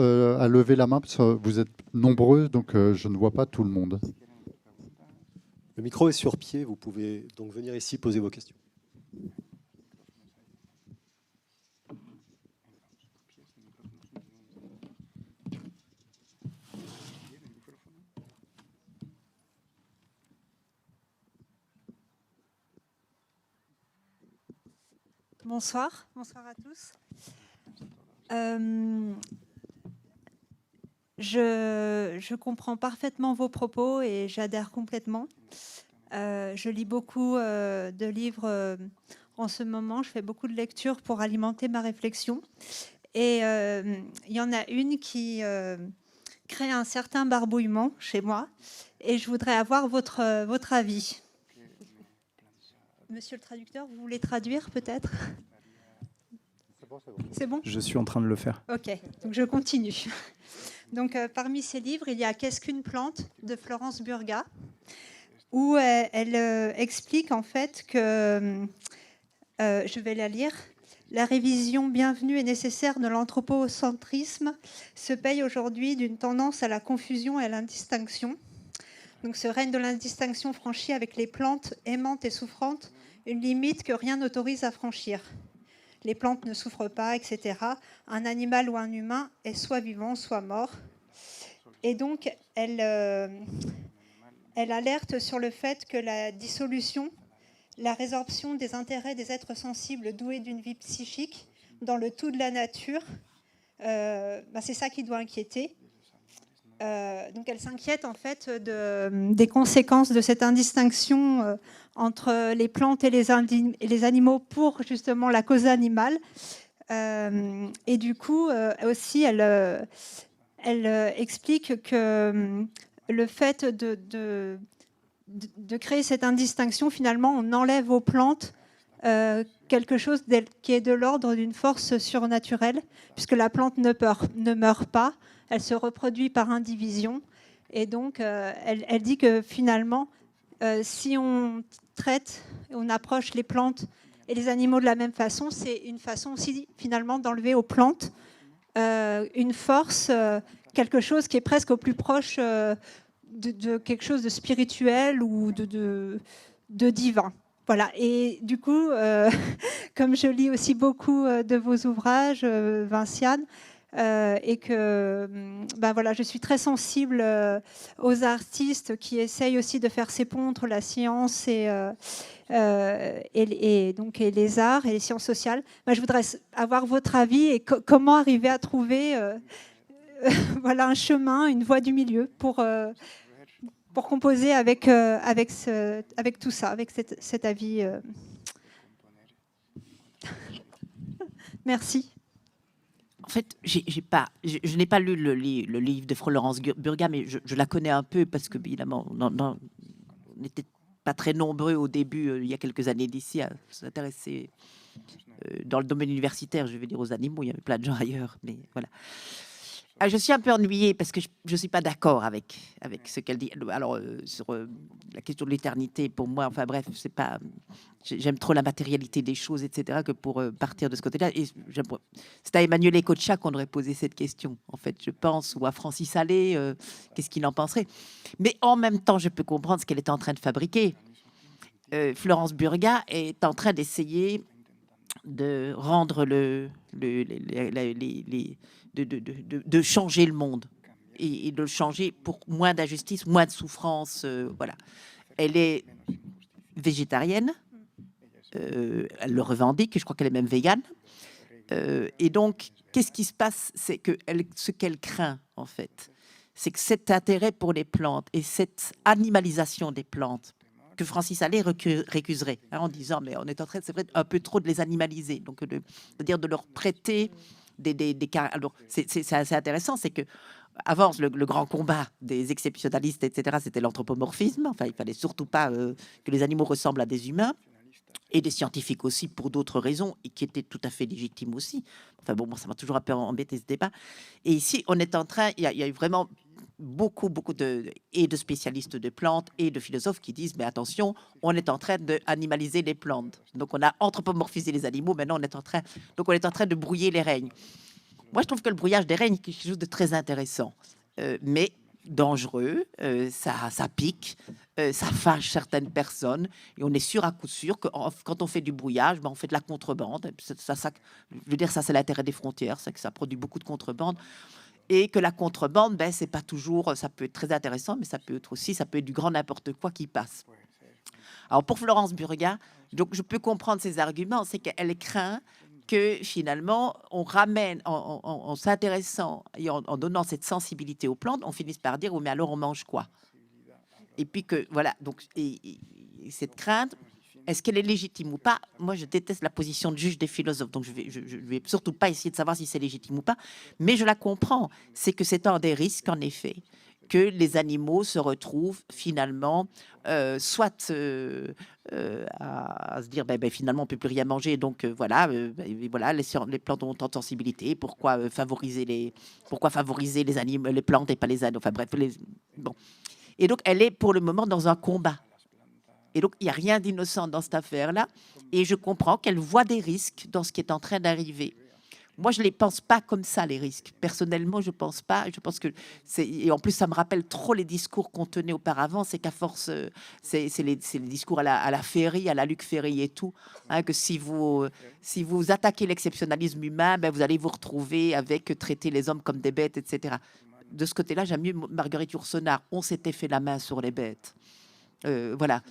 à lever la main, parce que vous êtes nombreux, donc je ne vois pas tout le monde. Le micro est sur pied, vous pouvez donc venir ici poser vos questions. Bonsoir à tous. Je comprends parfaitement vos propos et j'adhère complètement. Je lis beaucoup de livres en ce moment. Je fais beaucoup de lectures pour alimenter ma réflexion. Et il y en a une qui crée un certain barbouillement chez moi. Et je voudrais avoir votre avis. Monsieur le traducteur, vous voulez traduire peut-être ? C'est bon ? Je suis en train de le faire. Ok, donc je continue. Donc, parmi ces livres, il y a Qu'est-ce qu'une plante de Florence Burga, où elle explique en fait que, je vais la lire, la révision bienvenue et nécessaire de l'anthropocentrisme se paye aujourd'hui d'une tendance à la confusion et à l'indistinction. Donc, ce règne de l'indistinction franchit avec les plantes aimantes et souffrantes une limite que rien n'autorise à franchir. Les plantes ne souffrent pas, etc. Un animal ou un humain est soit vivant, soit mort. Et donc, elle alerte sur le fait que la dissolution, la résorption des intérêts des êtres sensibles doués d'une vie psychique dans le tout de la nature, c'est ça qui doit inquiéter. Donc elle s'inquiète en fait des conséquences de cette indistinction entre les plantes et les animaux pour justement la cause animale. Et du coup aussi elle explique que le fait de créer cette indistinction, finalement on enlève aux plantes quelque chose qui est de l'ordre d'une force surnaturelle, puisque la plante ne meurt pas. Elle se reproduit par indivision. Et donc, elle dit que finalement, si on traite, on approche les plantes et les animaux de la même façon, c'est une façon aussi finalement d'enlever aux plantes une force, quelque chose qui est presque au plus proche de quelque chose de spirituel ou de divin. Voilà, et du coup, comme je lis aussi beaucoup de vos ouvrages, Vinciane, et que voilà, je suis très sensible aux artistes qui essayent aussi de faire ces ponts entre la science et donc et les arts et les sciences sociales. Je voudrais avoir votre avis et comment arriver à trouver voilà, un chemin, une voie du milieu pour composer avec tout ça, avec cet avis. Merci. En fait, je n'ai pas lu le livre de Florence Burga, mais je la connais un peu parce que, évidemment, on n'était pas très nombreux au début, il y a quelques années d'ici, à s'intéresser dans le domaine universitaire, je vais dire, aux animaux. Il y avait plein de gens ailleurs, mais voilà. Je suis un peu ennuyée parce que je ne suis pas d'accord avec ce qu'elle dit. Alors, sur la question de l'éternité, pour moi, enfin bref, c'est pas. J'aime trop la matérialité des choses, etc., que pour partir de ce côté-là. Et c'est à Emmanuel Ecocha qu'on aurait posé cette question, en fait, je pense, ou à Francis Allais, qu'est-ce qu'il en penserait. Mais en même temps, je peux comprendre ce qu'elle est en train de fabriquer. Florence Burga est en train d'essayer de rendre de changer le monde et de le changer pour moins d'injustice, moins de souffrance. Voilà. Elle est végétarienne, elle le revendique, je crois qu'elle est même végane. Et donc, qu'est-ce qui se passe? C'est que ce qu'elle craint, en fait, c'est que cet intérêt pour les plantes et cette animalisation des plantes que Francis Allais récuserait, en disant, mais on est en train, c'est vrai, un peu trop de les animaliser, donc c'est-à-dire de leur prêter des alors c'est assez intéressant, c'est que avant le grand combat des exceptionnalistes, etc., c'était l'anthropomorphisme. Enfin, il fallait surtout pas que les animaux ressemblent à des humains, et des scientifiques aussi pour d'autres raisons, et qui étaient tout à fait légitimes aussi. Enfin bon, ça m'a toujours un peu embêté ce débat. Et ici, on est en train, il y a eu vraiment beaucoup de spécialistes de plantes et de philosophes qui disent, mais attention, on est en train d'animaliser les plantes. Donc on a anthropomorphisé les animaux, maintenant on est en train de brouiller les règnes. Moi, je trouve que le brouillage des règnes est quelque chose de très intéressant, mais dangereux, ça pique, ça fâche certaines personnes, et on est sûr à coup sûr que quand on fait du brouillage, on fait de la contrebande. Je veux dire, ça c'est l'intérêt des frontières, c'est que ça produit beaucoup de contrebande. Et que la contrebande, c'est pas toujours, ça peut être très intéressant, mais ça peut être du grand n'importe quoi qui passe. Alors pour Florence Burga, donc je peux comprendre ses arguments, c'est qu'elle craint que finalement on ramène, en s'intéressant et en donnant cette sensibilité aux plantes, on finisse par dire, oh, mais alors on mange quoi? Et puis que voilà, donc et cette crainte, est-ce qu'elle est légitime ou pas? Moi, je déteste la position de juge des philosophes, donc je vais surtout pas essayer de savoir si c'est légitime ou pas, mais je la comprends. C'est que c'est un des risques, en effet, que les animaux se retrouvent finalement soit à se dire finalement on peut plus rien manger, donc voilà, les plantes ont tant de sensibilité, pourquoi favoriser les animaux, les plantes et pas les animaux, enfin bref, bon. Et donc elle est pour le moment dans un combat. Et donc, il n'y a rien d'innocent dans cette affaire-là. Et je comprends qu'elle voit des risques dans ce qui est en train d'arriver. Moi, je ne les pense pas comme ça, les risques. Personnellement, je ne pense pas. Je pense que et en plus, ça me rappelle trop les discours qu'on tenait auparavant. C'est qu'à force, c'est les discours à la Ferry, à la Luc Ferry et tout, hein, que si vous attaquez l'exceptionnalisme humain, vous allez vous retrouver avec traiter les hommes comme des bêtes, etc. De ce côté-là, j'aime mieux Marguerite Yourcenar. On s'était fait la main sur les bêtes. Voilà.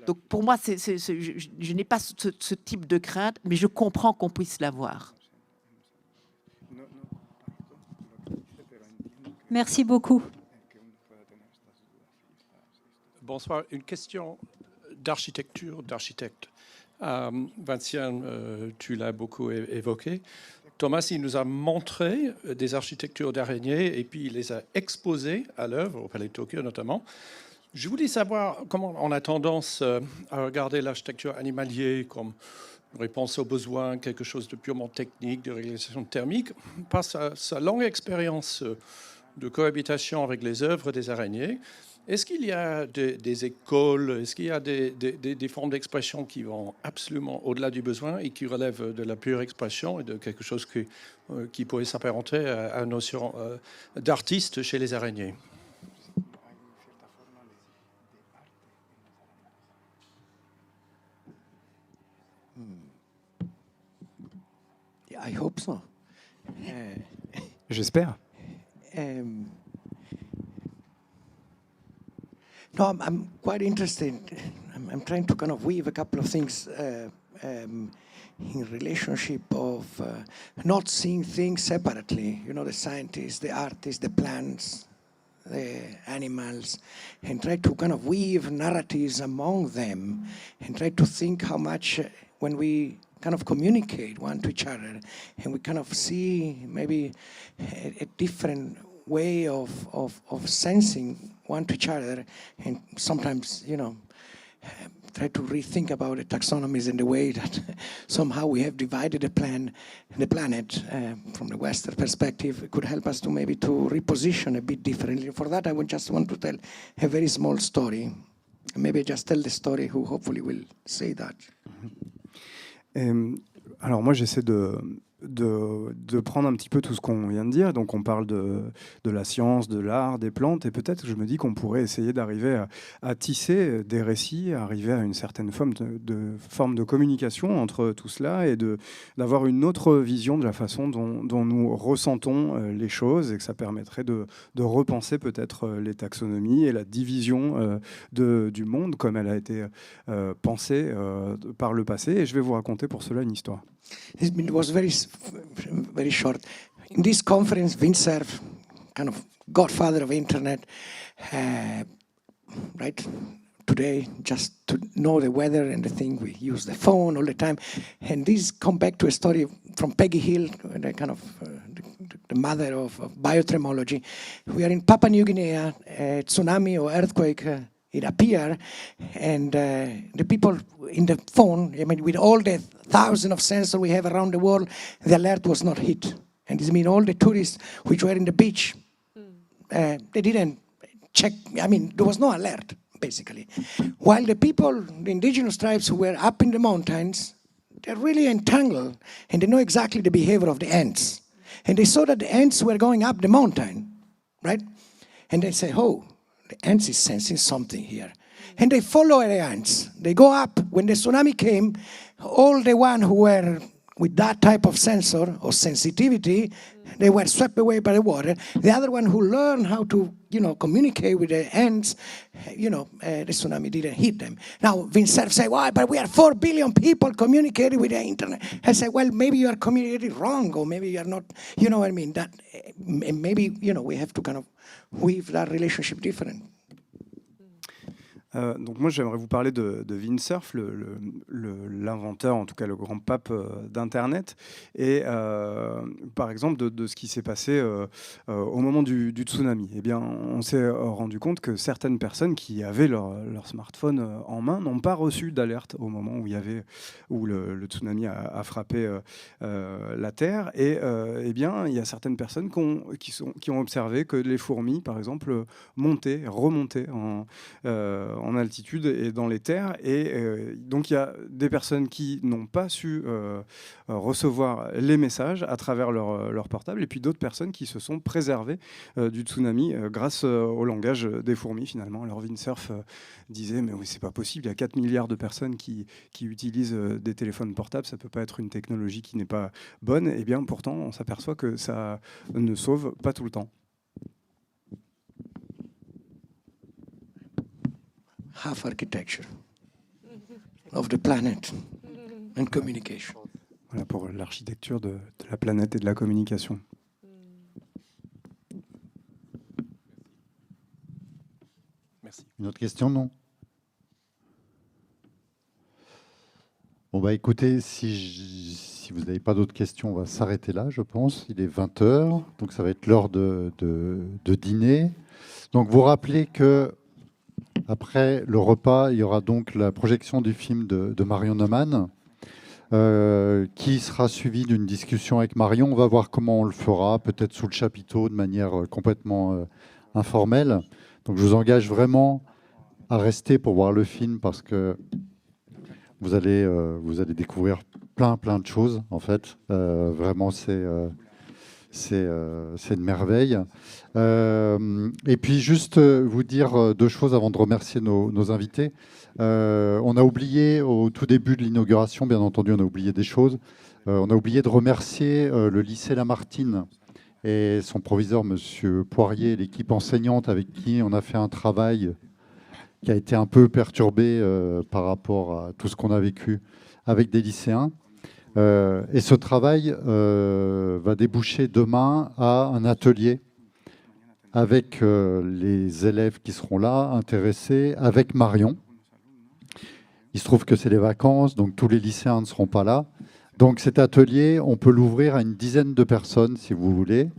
Donc pour moi, je n'ai pas ce type de crainte, mais je comprends qu'on puisse l'avoir. Merci beaucoup. Bonsoir. Une question d'architecture, d'architecte. Vinciane, tu l'as beaucoup évoqué. Thomas, il nous a montré des architectures d'araignées et puis il les a exposées à l'œuvre, au Palais de Tokyo notamment. Je voulais savoir comment on a tendance à regarder l'architecture animalière comme une réponse aux besoins, quelque chose de purement technique, de régulation thermique, par sa longue expérience de cohabitation avec les œuvres des araignées. Est-ce qu'il y a des écoles, est-ce qu'il y a des formes d'expression qui vont absolument au-delà du besoin et qui relèvent de la pure expression et de quelque chose qui pourrait s'apparenter à une notion d'artiste chez les araignées? hope so. J'espère. No, I'm quite interested. I'm trying to kind of weave a couple of things in relationship of not seeing things separately. You know, the scientists, the artists, the plants, the animals, and try to kind of weave narratives among them, and try to think how much when we kind of communicate one to each other, and we kind of see maybe a different way of sensing one to each other, and sometimes, you know, try to rethink about the taxonomies and the way that somehow we have divided the planet from the Western perspective. It could help us to maybe to reposition a bit differently. For that, I would just want to tell a very small story. Maybe just tell the story who hopefully will say that. Alors moi, j'essaie de prendre un petit peu tout ce qu'on vient de dire. Donc on parle de la science, de l'art, des plantes, et peut-être je me dis qu'on pourrait essayer d'arriver à tisser des récits, arriver à une certaine forme de communication entre tout cela, et d'avoir une autre vision de la façon dont nous ressentons les choses, et que ça permettrait de repenser peut-être les taxonomies et la division du monde comme elle a été pensée par le passé. Et je vais vous raconter pour cela une histoire. It was very short. In this conference, Vint Cerf, kind of godfather of internet, right? Today, just to know the weather and the thing, we use the phone all the time. And this come back to a story from Peggy Hill, the kind of the mother of biotremology. We are in Papua New Guinea, a tsunami or earthquake. It appeared, and the people in the phone, I mean, with all the thousands of sensors we have around the world, the alert was not hit. And this means all the tourists which were in the beach, they didn't check. I mean, there was no alert, basically. While the people, the indigenous tribes who were up in the mountains, they're really entangled, and they know exactly the behavior of the ants. And they saw that the ants were going up the mountain, right? And they say, oh, the ants is sensing something here. And they follow the ants. They go up. When the tsunami came, all the ones who were with that type of sensor or sensitivity, they were swept away by the water. The other one who learned how to, you know, communicate with the ants, you know, the tsunami didn't hit them. Now, Vint Cerf say, why, but we are 4 billion people communicating with the internet. I say, well, maybe you are communicating wrong, or maybe you are not, you know what I mean? That maybe, you know, we have to kind of weave that relationship different. Donc moi j'aimerais vous parler de Vint Cerf, l'inventeur, en tout cas le grand pape d'Internet, et par exemple de ce qui s'est passé au moment du tsunami. Eh bien, on s'est rendu compte que certaines personnes qui avaient leur smartphone en main n'ont pas reçu d'alerte au moment où le tsunami a frappé la Terre, et eh bien il y a certaines personnes qui ont observé que les fourmis, par exemple, remontaient en altitude et dans les terres, et donc il y a des personnes qui n'ont pas su recevoir les messages à travers leur portable, et puis d'autres personnes qui se sont préservées du tsunami grâce au langage des fourmis finalement. Alors Vint Cerf disait mais oui, c'est pas possible, il y a 4 milliards de personnes qui utilisent des téléphones portables, ça peut pas être une technologie qui n'est pas bonne. Et bien pourtant on s'aperçoit que ça ne sauve pas tout le temps. Half architecture of the planet and communication. Voilà pour l'architecture de la planète et de la communication. Merci. Une autre question, non? Bon, bah écoutez, si vous n'avez pas d'autres questions, on va s'arrêter là, je pense. Il est 20h, donc ça va être l'heure de dîner. Donc vous rappelez que après le repas, il y aura donc la projection du film de Marion Neumann, qui sera suivie d'une discussion avec Marion. On va voir comment on le fera, peut-être sous le chapiteau, de manière complètement informelle. Donc je vous engage vraiment à rester pour voir le film, parce que vous allez découvrir plein de choses, en fait. Vraiment, c'est une merveille. Et puis, juste vous dire 2 choses avant de remercier nos invités. On a oublié, au tout début de l'inauguration, bien entendu, on a oublié des choses. On a oublié de remercier le lycée Lamartine et son proviseur, M. Poirier, l'équipe enseignante avec qui on a fait un travail qui a été un peu perturbé par rapport à tout ce qu'on a vécu avec des lycéens. Et ce travail va déboucher demain à un atelier avec les élèves qui seront là, intéressés, avec Marion. Il se trouve que c'est les vacances, donc tous les lycéens ne seront pas là. Donc cet atelier, on peut l'ouvrir à une dizaine de personnes, si vous voulez.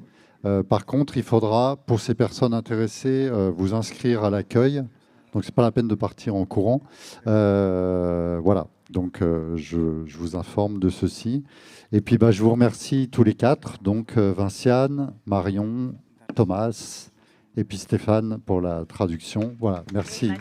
Par contre, il faudra, pour ces personnes intéressées, vous inscrire à l'accueil. Donc ce n'est pas la peine de partir en courant. Voilà, donc je vous informe de ceci. Et puis je vous remercie tous les quatre, donc Vinciane, Marion, Thomas et puis Stéphane pour la traduction. Voilà, merci.